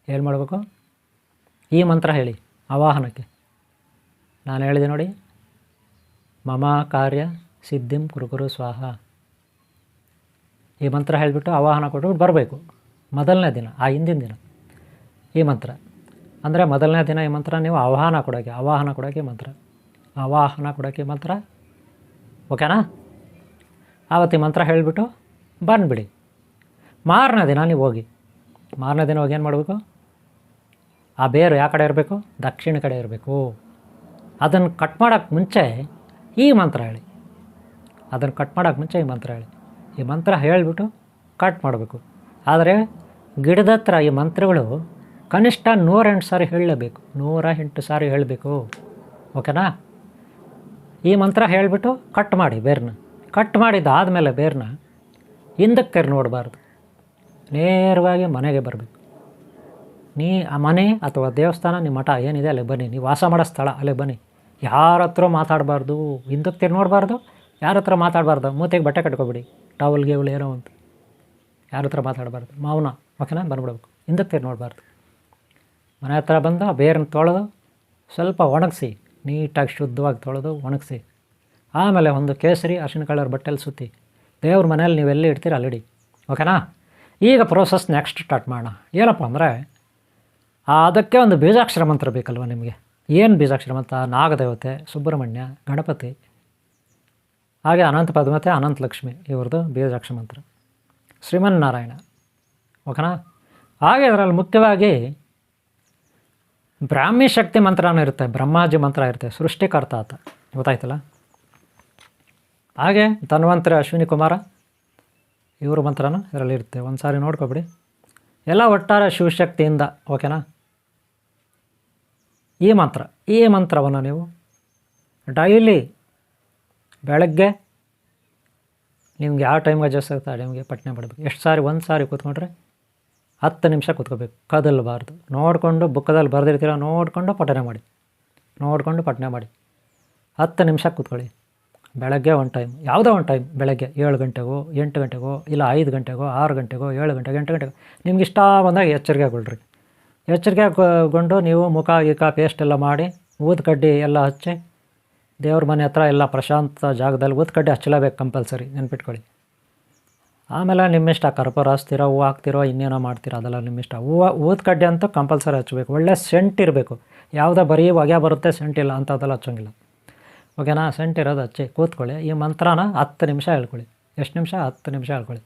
ಏನು ಮಾಡಬೇಕು? ಈ ಮಂತ್ರ ಹೇಳಿ ಆವಾಹನಕ್ಕೆ. ನಾನು ಹೇಳಿದೆ ನೋಡಿ, ಮಮ ಕಾರ್ಯ ಸಿದ್ಧಿಂ ಕುರುಕುರು ಸ್ವಾಹ. ಈ ಮಂತ್ರ ಹೇಳಿಬಿಟ್ಟು ಆವಾಹನ ಕೊಟ್ಬಿಟ್ಟು ಬರಬೇಕು. ಮೊದಲನೇ ದಿನ, ಆ ಹಿಂದಿನ ದಿನ ಈ ಮಂತ್ರ ಅಂದರೆ ಮೊದಲನೇ ದಿನ ಈ ಮಂತ್ರ ನೀವು ಆವಾಹನ ಕೊಡೋಕ್ಕೆ ಮಂತ್ರ. ಓಕೆನಾ? ಆವತ್ತು ಈ ಮಂತ್ರ ಹೇಳಿಬಿಟ್ಟು ಬಂದುಬಿಡಿ. ಮಾರನೇ ದಿನ ನೀವು ಹೋಗಿ ಏನು ಮಾಡಬೇಕು? ಆ ಬೇರು ಯಾವ ಕಡೆ ಇರಬೇಕು? ದಕ್ಷಿಣ ಕಡೆ ಇರಬೇಕು. ಅದನ್ನು ಕಟ್ ಮಾಡೋಕ್ಕೆ ಮುಂಚೆ ಈ ಮಂತ್ರ ಹೇಳಿ. ಈ ಮಂತ್ರ ಹೇಳಿಬಿಟ್ಟು ಕಟ್ ಮಾಡಬೇಕು. ಆದರೆ ಗಿಡದ ಹತ್ರ ಈ ಮಂತ್ರಗಳು ಕನಿಷ್ಠ 108 ಸಾರಿ ಹೇಳಲೇಬೇಕು. 108 ಸಾರಿ ಹೇಳಬೇಕು. ಓಕೆನಾ? ಈ ಮಂತ್ರ ಹೇಳಿಬಿಟ್ಟು ಕಟ್ ಮಾಡಿ ಬೇರನ್ನ. ಕಟ್ ಮಾಡಿದ್ದಾದಮೇಲೆ ಬೇರನ್ನ ಹಿಂದಕ್ಕೆ ನೋಡಬಾರ್ದು, ನೇರವಾಗಿ ಮನೆಗೆ ಬರಬೇಕು. ಆ ಮನೆ ಅಥವಾ ದೇವಸ್ಥಾನ, ನಿಮ್ಮ ಮಠ ಏನಿದೆ ಅಲ್ಲಿಗೆ ಬನ್ನಿ. ನೀವು ವಾಸ ಮಾಡೋ ಸ್ಥಳ ಅಲ್ಲಿಗೆ ಬನ್ನಿ. ಯಾರ ಹತ್ರ ಮಾತಾಡಬಾರ್ದು, ಹಿಂದಕ್ಕೆ ನೋಡಬಾರ್ದು, ಯಾರ ಹತ್ರ ಮಾತಾಡಬಾರ್ದು. ಮೂತಿಗೆ ಬಟ್ಟೆ ಕಟ್ಕೊಬಿಡಿ, ಟವಲ್ಗೆ ಏನೋ ಅಂತ. ಯಾರ ಹತ್ರ ಮಾತಾಡಬಾರ್ದು, ಮೌನ. ಓಕೆನಾ? ಬಂದ್ಬಿಡ್ಬೇಕು. ಹಿಂದಕ್ಕೆ ನೋಡಬಾರ್ದು. ಮನೆ ಹತ್ರ ಬಂದು ಆ ಬೇರನ್ನ ತೊಳೆದು ಸ್ವಲ್ಪ ಒಣಗಿಸಿ, ನೀಟಾಗಿ ಶುದ್ಧವಾಗಿ ತೊಳೆದು ಒಣಗಿಸಿ, ಆಮೇಲೆ ಒಂದು ಕೇಸರಿ ಅರಿಶಿನ ಕಲರ್ ಬಟ್ಟೆಲಿ ಸುತ್ತಿ ದೇವ್ರ ಮನೇಲಿ ನೀವೆಲ್ಲಿ ಇಡ್ತೀರ ಅಲ್ಲಿಡಿ. ಓಕೆನಾ? ಈಗ ಪ್ರೋಸೆಸ್ ನೆಕ್ಸ್ಟ್ ಸ್ಟಾರ್ಟ್ ಮಾಡೋಣ. ಏನಪ್ಪ ಅಂದರೆ ಅದಕ್ಕೆ ಒಂದು ಬೀಜಾಕ್ಷರ ಮಂತ್ರ ಬೇಕಲ್ವ ನಿಮಗೆ. ಏನು ಬೀಜಾಕ್ಷರ ಮಂತ್ರ? ನಾಗದೇವತೆ, ಸುಬ್ರಹ್ಮಣ್ಯ, ಗಣಪತಿ, ಹಾಗೆ ಅನಂತ ಪದ್ಮತೆ, ಅನಂತ ಲಕ್ಷ್ಮಿ ಇವ್ರದ್ದು ಬೀಜಾಕ್ಷರ ಮಂತ್ರ. ಶ್ರೀಮನ್ನಾರಾಯಣ. ಓಕೆನಾ? ಹಾಗೆ ಅದರಲ್ಲಿ ಮುಖ್ಯವಾಗಿ ಬ್ರಾಹ್ಮಿ ಶಕ್ತಿ ಮಂತ್ರನೂ ಇರುತ್ತೆ, ಬ್ರಹ್ಮಾಜಿ ಮಂತ್ರ ಇರುತ್ತೆ, ಸೃಷ್ಟಿಕರ್ತ ಆತ. ಗೊತ್ತಾಯ್ತಲ್ಲ? ಹಾಗೆ ಧನ್ವಂತರಿ, ಅಶ್ವಿನಿ ಕುಮಾರ ಇವ್ರ ಮಂತ್ರನೂ ಇದರಲ್ಲಿ ಇರುತ್ತೆ. ಒಂದು ಸಾರಿ ನೋಡ್ಕೊಬಿಡಿ. ಎಲ್ಲ ಒಟ್ಟಾರೆ ಶಿವಶಕ್ತಿಯಿಂದ. ಓಕೆನಾ? ಈ ಮಂತ್ರವನ್ನು ನೀವು ಡೈಲಿ ಬೆಳಗ್ಗೆ ನಿಮ್ಗೆ ಯಾವ ಟೈಮ್ಗೆ ಅಡ್ಜಸ್ಟ್ ಆಗುತ್ತೆ ಆ ಟೈಮ್ಗೆ ಪಠನೆ ಮಾಡಬೇಕು. ಎಷ್ಟು ಸಾರಿ? ಒಂದು ಸಾರಿ ಕೂತ್ಕೊಂಡ್ರೆ 10 ನಿಮಿಷ ಕೂತ್ಕೋಬೇಕು, ಕದಲಬಾರ್ದು. ನೋಡಿಕೊಂಡು ಬುಕ್ಕದಲ್ಲಿ ಬರೆದಿರ್ತೀರ, ನೋಡಿಕೊಂಡು ಪಠನೆ ಮಾಡಿ, 10 ನಿಮಿಷ ಕೂತ್ಕೊಳ್ಳಿ. ಬೆಳಗ್ಗೆ ಒಂದು ಟೈಮ್, ಯಾವುದೋ ಒಂದು ಟೈಮ್, ಬೆಳಗ್ಗೆ 7 ಗಂಟೆಗೋ 8 ಗಂಟೆಗೋ ಇಲ್ಲ 5 ಗಂಟೆಗೋ 6 ಗಂಟೆಗೋ 7 ಗಂಟೆಗೆ 8 ಗಂಟೆಗೋ ನಿಮ್ಗೆ ಇಷ್ಟ ಬಂದಾಗ ಎಚ್ಚರಿಕೆಗೊಂಡು ನೀವು ಮುಖ ಗೀಕ ಪೇಸ್ಟ್ ಎಲ್ಲ ಮಾಡಿ ಊದ್ಕಡ್ಡಿ ಎಲ್ಲ ಹಚ್ಚಿ ದೇವ್ರ ಮನೆ ಹತ್ರ ಎಲ್ಲ ಪ್ರಶಾಂತ ಜಾಗದಲ್ಲಿ ಊದ್ಕಡ್ಡಿ ಹಚ್ಚಲೇಬೇಕು, ಕಂಪಲ್ಸರಿ, ನೆನ್ಪಿಟ್ಕೊಳ್ಳಿ. ಆಮೇಲೆ ನಿಮ್ಮಿಷ್ಟ ಕರ್ಪೂರ ಹಚ್ತಿರೋ, ಹೂವು ಹಾಕ್ತಿರೋ, ಇನ್ನೇನೋ ಮಾಡ್ತೀರೋ, ಅದೆಲ್ಲ ನಿಮ್ಮಿಷ್ಟ. ಊದ್ಕಡ್ಡಿ ಅಂತೂ ಕಂಪಲ್ಸರಿ ಹಚ್ಚಬೇಕು. ಒಳ್ಳೆ ಸೆಂಟ್ ಇರಬೇಕು. ಯಾವುದೋ ಬರೀ ಹೊಗೆ ಬರುತ್ತೆ, ಸೆಂಟ್ ಇಲ್ಲ ಅಂಥದ್ದೆಲ್ಲ ಹಚ್ಚೋಂಗಿಲ್ಲ. ಓಕೆನಾ? ಸೆಂಟ್ ಇರೋದು ಹಚ್ಚಿ ಕೂತ್ಕೊಳ್ಳಿ. ಈ ಮಂತ್ರನ 10 ನಿಮಿಷ ಹೇಳ್ಕೊಳ್ಳಿ. ಎಷ್ಟು ನಿಮಿಷ? 10 ನಿಮಿಷ ಹೇಳ್ಕೊಳ್ಳಿ.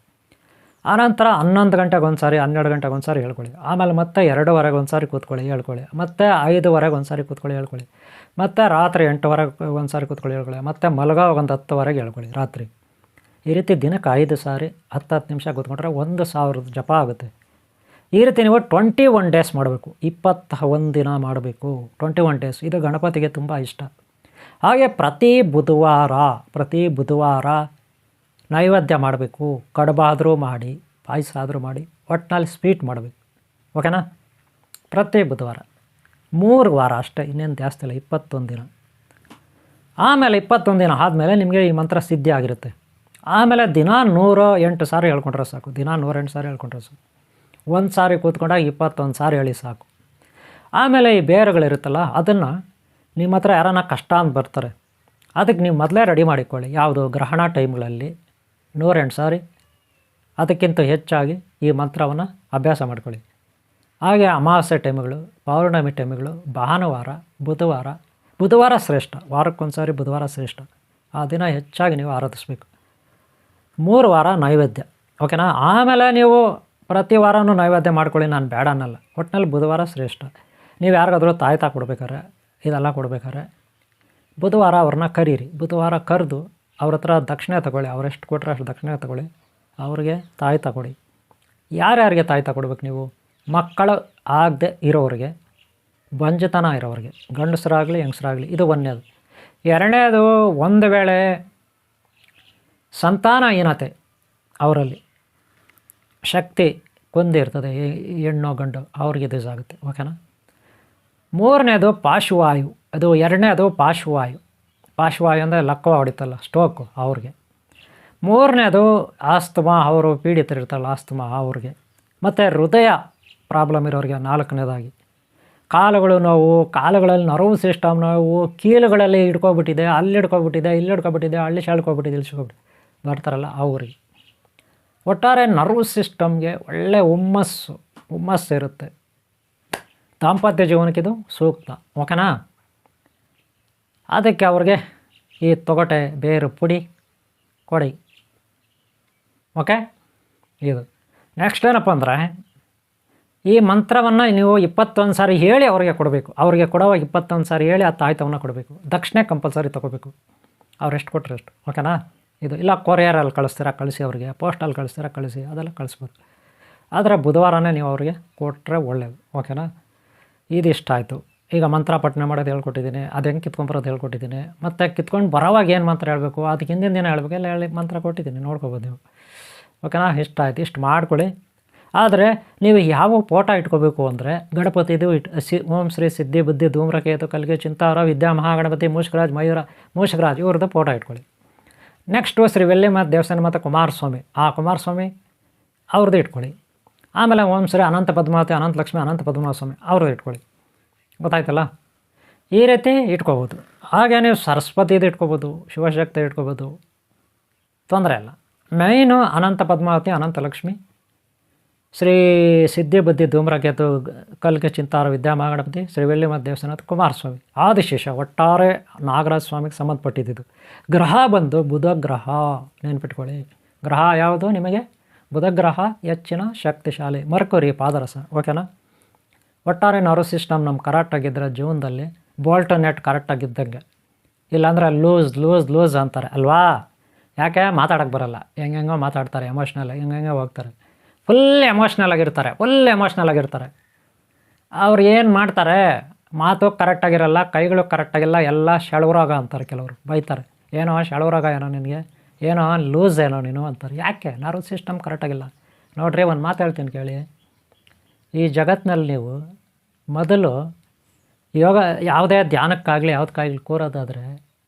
ಆನಂತರ 11 ಗಂಟೆಗೆ ಒಂದು ಸಾರಿ, 12 ಗಂಟೆಗೆ ಒಂದು ಸಾರಿ ಹೇಳ್ಕೊಳ್ಳಿ. ಆಮೇಲೆ ಮತ್ತೆ 2:15 ಒಂದು ಸಾರಿ ಕೂತ್ಕೊಳ್ಳಿ, ಹೇಳ್ಕೊಳ್ಳಿ. ಮತ್ತು 5:15 ಒಂದು ಸಾರಿ ಕೂತ್ಕೊಳ್ಳಿ, ಹೇಳ್ಕೊಳ್ಳಿ. ಮತ್ತು ರಾತ್ರಿ 8:15 ಒಂದು ಸಾರಿ ಕೂತ್ಕೊಳ್ಳಿ, ಹೇಳ್ಕೊಳ್ಳಿ. ಮತ್ತು ಮಲಗೋ ಒಂದು 10:00 ಹೇಳ್ಕೊಳ್ಳಿ ರಾತ್ರಿ. ಈ ರೀತಿ ದಿನಕ್ಕೆ 5 ಸಾರಿ 10 ನಿಮಿಷ ಕೂತ್ಕೊಂಡ್ರೆ 1000 ಜಪ ಆಗುತ್ತೆ. ಈ ರೀತಿ ನೀವು 21 ಡೇಸ್ ಮಾಡಬೇಕು. 21 ದಿನ ಮಾಡಬೇಕು, 21 ಡೇಸ್. ಇದು ಗಣಪತಿಗೆ ತುಂಬ ಇಷ್ಟ. ಹಾಗೆ ಪ್ರತಿ ಬುಧವಾರ ನೈವೇದ್ಯ ಮಾಡಬೇಕು. ಕಡುಬಾದರೂ ಮಾಡಿ, ಪಾಯಸ ಆದರೂ ಮಾಡಿ, ಒಟ್ಟಿನಲ್ಲಿ ಸ್ವೀಟ್ ಮಾಡಬೇಕು. ಓಕೆನಾ? ಪ್ರತಿ ಬುಧವಾರ 3 ವಾರ ಅಷ್ಟೇ, ಇನ್ನೇನು ಜಾಸ್ತಿ ಇಲ್ಲ, 21 ದಿನ. ಆಮೇಲೆ 21 ದಿನ ಆದಮೇಲೆ ನಿಮಗೆ ಈ ಮಂತ್ರ ಸಿದ್ಧಿ ಆಗಿರುತ್ತೆ. ಆಮೇಲೆ ದಿನ 108 ಸಾರಿ ಹೇಳ್ಕೊಂಡ್ರೆ ಸಾಕು. ದಿನ 108 ಸಾರಿ ಹೇಳ್ಕೊಂಡ್ರೆ ಸಾಕು. ಒಂದು ಸಾರಿ ಕೂತ್ಕೊಂಡಾಗ 21 ಸಾರಿ ಹೇಳಿ ಸಾಕು. ಆಮೇಲೆ ಈ ಬೇರುಗಳಿರುತ್ತಲ್ಲ, ಅದನ್ನು ನಿಮ್ಮ ಹತ್ರ ಯಾರನ್ನ ಕಷ್ಟ ಅಂತ ಬರ್ತಾರೆ, ಅದಕ್ಕೆ ನೀವು ಮೊದಲೇ ರೆಡಿ ಮಾಡಿಕೊಳ್ಳಿ. ಯಾವುದು? ಗ್ರಹಣ ಟೈಮ್ಗಳಲ್ಲಿ 108 ಸಾರಿ, ಅದಕ್ಕಿಂತ ಹೆಚ್ಚಾಗಿ ಈ ಮಂತ್ರವನ್ನು ಅಭ್ಯಾಸ ಮಾಡ್ಕೊಳ್ಳಿ. ಹಾಗೆ ಅಮಾವಾಸ್ಯೆ ಟೈಮ್ಗಳು, ಪೌರ್ಣಮಿ ಟೈಮ್ಗಳು, ಭಾನುವಾರ, ಬುಧವಾರ ಶ್ರೇಷ್ಠ. ವಾರಕ್ಕೊಂದು ಸಾರಿ ಬುಧವಾರ ಶ್ರೇಷ್ಠ. ಆ ದಿನ ಹೆಚ್ಚಾಗಿ ನೀವು ಆರಾಧಿಸ್ಬೇಕು. 3 ವಾರ ನೈವೇದ್ಯ. ಓಕೆನಾ? ಆಮೇಲೆ ನೀವು ಪ್ರತಿ ವಾರನೂ ನೈವೇದ್ಯ ಮಾಡ್ಕೊಳ್ಳಿ, ನಾನು ಬೇಡ ಅನ್ನಲ್ಲ. ಒಟ್ಟಿನಲ್ಲಿ ಬುಧವಾರ ಶ್ರೇಷ್ಠ. ನೀವು ಯಾರಿಗಾದ್ರೂ ತಾಯ್ತಾ ಕೊಡ್ಬೇಕಾರೆ, ಇದೆಲ್ಲ ಕೊಡ್ಬೇಕಾದ್ರೆ ಬುಧವಾರ ಅವ್ರನ್ನ ಕರೀರಿ. ಬುಧವಾರ ಕರೆದು ಅವ್ರ ಹತ್ರ ದಕ್ಷಿಣೆ ತಗೊಳ್ಳಿ. ಅವರೆಷ್ಟು ಕೊಟ್ಟರೆ ಅಷ್ಟು ದಕ್ಷಿಣೆ ತಗೊಳ್ಳಿ. ಅವ್ರಿಗೆ ತಾಯ್ತಾ ಕೊಡಿ. ಯಾರ್ಯಾರಿಗೆ ತಾಯ್ತಾ ಕೊಡ್ಬೇಕು ನೀವು? ಮಕ್ಕಳು ಆಗದೆ ಇರೋರಿಗೆ, ಬಂಜತನ ಇರೋರಿಗೆ, ಗಂಡಸರಾಗಲಿ ಹೆಂಗಸರಾಗಲಿ. ಇದು 1ನೇದು. 2ನೇದು, ಒಂದು ವೇಳೆ ಸಂತಾನಹೀನತೆ, ಅವರಲ್ಲಿ ಶಕ್ತಿ ಕೊಂದಿರ್ತದೆ, ಹೆಣ್ಣು ಗಂಡು, ಅವ್ರಿಗೆ ಇದು ಆಗುತ್ತೆ. ಓಕೆನಾ? 3ನೇದು ಪಾರ್ಶ್ವವಾಯು. ಅದು 2ನೇದು ಪಾರ್ಶ್ವವಾಯು ಅಂದರೆ ಲಕ್ವ ಹೊಡಿತಲ್ಲ, ಸ್ಟ್ರೋಕು, ಅವ್ರಿಗೆ. 3ನೇದು ಆಸ್ತಮಾ, ಅವರು ಪೀಡಿತರಿರ್ತಾರಲ್ಲ ಆಸ್ತಮಾ, ಅವ್ರಿಗೆ. ಮತ್ತು ಹೃದಯ ಪ್ರಾಬ್ಲಮ್ ಇರೋರಿಗೆ 4ನೇದಾಗಿ. ಕಾಲುಗಳು ನೋವು, ಕಾಲುಗಳಲ್ಲಿ ನರ್ವ್ ಸಿಸ್ಟಮ್ ನೋವು, ಕೀಲುಗಳಲ್ಲಿ ಹಿಡ್ಕೊಬಿಟ್ಟಿದೆ, ಅಲ್ಲಿ ಹಿಡ್ಕೊಬಿಟ್ಟಿದೆ, ಇಲ್ಲಿ ಹಿಡ್ಕೊಬಿಟ್ಟಿದೆ, ಅಲ್ಲಿ ಶಾಳ್ಕೊಬಿಟ್ಟಿದೆ, ಇಲ್ಲಿ ಸಿಗೋಬಿಟ್ಟು ಬರ್ತಾರಲ್ಲ ಅವ್ರಿಗೆ. ಒಟ್ಟಾರೆ ನರ್ವ್ ಸಿಸ್ಟಮ್ಗೆ ಒಳ್ಳೆ ಹುಮ್ಮಸ್ಸು ಇರುತ್ತೆ. ದಾಂಪತ್ಯ ಜೀವನಕ್ಕಿದು ಸೂಕ್ತ. ಓಕೆನಾ? ಅದಕ್ಕೆ ಅವ್ರಿಗೆ ಈ ತೊಗಟೆ ಬೇರು ಪುಡಿ ಕೊಡಿ. ಓಕೆ? ಇದು ನೆಕ್ಸ್ಟ್ ಏನಪ್ಪ ಅಂದರೆ, ಈ ಮಂತ್ರವನ್ನು ನೀವು 21 ಸಾರಿ ಹೇಳಿ ಅವ್ರಿಗೆ ಕೊಡಬೇಕು. ಅವ್ರಿಗೆ ಕೊಡುವಾಗ 21 ಸಾರಿ ಹೇಳಿ ಆ ತಾಯ್ತವನ್ನು ಕೊಡಬೇಕು. ದಕ್ಷಿಣೆ ಕಂಪಲ್ಸರಿ ತೊಗೋಬೇಕು. ಅವ್ರು ಎಷ್ಟು ಕೊಟ್ಟರೆ ಅಷ್ಟು. ಓಕೆನಾ? ಇದು ಇಲ್ಲ ಕೊರಿಯರಲ್ಲಿ ಕಳಿಸ್ತೀರಾ ಕಳಿಸಿ, ಅವ್ರಿಗೆ ಪೋಸ್ಟಲ್ಲಿ ಕಳಿಸ್ತೀರಾ ಕಳಿಸಿ, ಅದೆಲ್ಲ ಕಳಿಸ್ಬೋದು. ಆದರೆ ಬುಧವಾರನೇ ನೀವು ಅವ್ರಿಗೆ ಕೊಟ್ಟರೆ ಒಳ್ಳೆಯದು. ಓಕೆನಾ? ಇದಿಷ್ಟ ಆಯಿತು. ಈಗ ಮಂತ್ರ ಪಠನೆ ಮಾಡೋದು ಹೇಳ್ಕೊಟ್ಟಿದ್ದೀನಿ, ಅದು ಹೆಂಗೆ ಕಿತ್ಕೊಂಬರೋದು ಹೇಳ್ಕೊಟ್ಟಿದ್ದೀನಿ. ಮತ್ತು ಕಿತ್ಕೊಂಡು ಬರೋವಾಗ ಏನು ಮಂತ್ರ ಹೇಳಬೇಕು, ಅದಕ್ಕೆ ಹಿಂದಿನ ದಿನ ಹೇಳಬೇಕು, ಎಲ್ಲ ಹೇಳಿ ಮಂತ್ರ ಕೊಟ್ಟಿದ್ದೀನಿ, ನೋಡ್ಕೊಬೋದು ನೀವು. ಓಕೆನಾ? ಇಷ್ಟ ಆಯಿತು. ಇಷ್ಟು ಮಾಡ್ಕೊಳ್ಳಿ. ಆದರೆ ನೀವು ಯಾವ ಫೋಟೋ ಇಟ್ಕೋಬೇಕು ಅಂದರೆ, ಗಣಪತಿದು ಓಂ ಶ್ರೀ ಸಿದ್ಧಿ ಬುದ್ಧಿ ಧೂಮ್ರಕೇತು ಕಲ್ಗೆ ಚಿಂತಾರ ವಿದ್ಯಾ ಮಹಾಗಣಪತಿ ಮೂಷಕರಾಜ್ ಇವ್ರದ್ದು ಫೋಟೋ ಇಟ್ಕೊಳ್ಳಿ. ನೆಕ್ಸ್ಟು ಶ್ರೀ ವೆಲ್ಲಿಮಠ ದೇವಸ್ಥಾನ ಮತ್ತು ಕುಮಾರಸ್ವಾಮಿ ಅವ್ರದ್ದು ಇಟ್ಕೊಳ್ಳಿ. ಆಮೇಲೆ ಓಂ ಶ್ರೀ ಅನಂತ ಪದ್ಮಾವತಿ ಅನಂತ ಲಕ್ಷ್ಮಿ ಅನಂತ ಪದ್ಮನಾಭಸ್ವಾಮಿ ಅವ್ರದ್ದು ಇಟ್ಕೊಳ್ಳಿ. ಗೊತ್ತಾಯ್ತಲ್ಲ? ಈ ರೀತಿ ಇಟ್ಕೋಬೋದು. ಹಾಗೆ ನೀವು ಸರಸ್ವತಿದು ಇಟ್ಕೋಬೋದು, ಶಿವಶಕ್ತಿ ಇಟ್ಕೋಬೋದು, ತೊಂದರೆ ಇಲ್ಲ. ಮೈನು ಅನಂತ ಪದ್ಮಾವತಿ ಅನಂತ ಲಕ್ಷ್ಮಿ ಶ್ರೀ ಸಿದ್ಧಿ ಬುದ್ಧಿ ಧೂಮ್ರಕೇತು ಕಲ್ಕೆ ಚಿಂತಾರ ವಿದ್ಯಾಮಹಾಗಣಪತಿ ಶ್ರೀ ವೆಳ್ಳಿಮಠ ದೇವಸ್ಥಾನ ಕುಮಾರಸ್ವಾಮಿ ಆದಿಶೇಷ ಒಟ್ಟಾರೆ ನಾಗರಾಜ ಸ್ವಾಮಿಗೆ ಸಂಬಂಧಪಟ್ಟಿದ್ದು. ಗ್ರಹ ಬಂದು ಬುಧ ಗ್ರಹ, ನೆನ್ಪಿಟ್ಕೊಳ್ಳಿ. ಗ್ರಹ ಯಾವುದು ನಿಮಗೆ? ಬುಧ ಗ್ರಹ ಹೆಚ್ಚಿನ ಶಕ್ತಿಶಾಲಿ. ಮರ್ಕುರಿ ಪಾದರಸ, ಓಕೆನಾ. ಒಟ್ಟಾರೆ ನರ್ವ್ ಸಿಸ್ಟಮ್ ನಮ್ಮ ಕರೆಕ್ಟಾಗಿದ್ದರೆ ಜೀವನದಲ್ಲಿ ಬೋಲ್ಟ್ ನೆಟ್ ಕರೆಕ್ಟಾಗಿದ್ದಂಗೆ. ಇಲ್ಲಾಂದರೆ ಲೂಸ್ ಅಂತಾರೆ ಅಲ್ವಾ? ಯಾಕೆ? ಮಾತಾಡೋಕ್ಕೆ ಬರೋಲ್ಲ, ಹೆಂಗೆಂಗೋ ಮಾತಾಡ್ತಾರೆ, ಎಮೋಷ್ನಲ್ ಹೆಂಗೆ ಹೋಗ್ತಾರೆ, ಫುಲ್ ಎಮೋಷ್ನಲ್ ಆಗಿರ್ತಾರೆ. ಅವ್ರು ಏನು ಮಾಡ್ತಾರೆ? ಮಾತು ಕರೆಕ್ಟಾಗಿರಲ್ಲ, ಕೈಗಳು ಕರೆಕ್ಟಾಗಿಲ್ಲ, ಎಲ್ಲ ಶೆಳವ್ರಾಗ ಅಂತಾರೆ. ಕೆಲವರು ಬೈತಾರೆ, ಏನೋ ಶೆಳವ್ರಾಗ, ಏನೋ ನಿನಗೆ, ಏನೋ ಲೂಸ್ ಏನೋ ನೀನು ಅಂತಾರೆ. ಯಾಕೆ? ನರ್ವ್ ಸಿಸ್ಟಮ್ ಕರೆಕ್ಟಾಗಿಲ್ಲ. ನೋಡಿರಿ, ಒಂದು ಮಾತು ಹೇಳ್ತೀನಿ ಕೇಳಿ. ಈ ಜಗತ್ತಿನಲ್ಲಿ ನೀವು ಮೊದಲು ಯೋಗ ಯಾವುದೇ ಧ್ಯಾನಕ್ಕಾಗಲಿ ಯಾವುದಕ್ಕಾಗಲಿ ಕೂರೋದಾದರೆ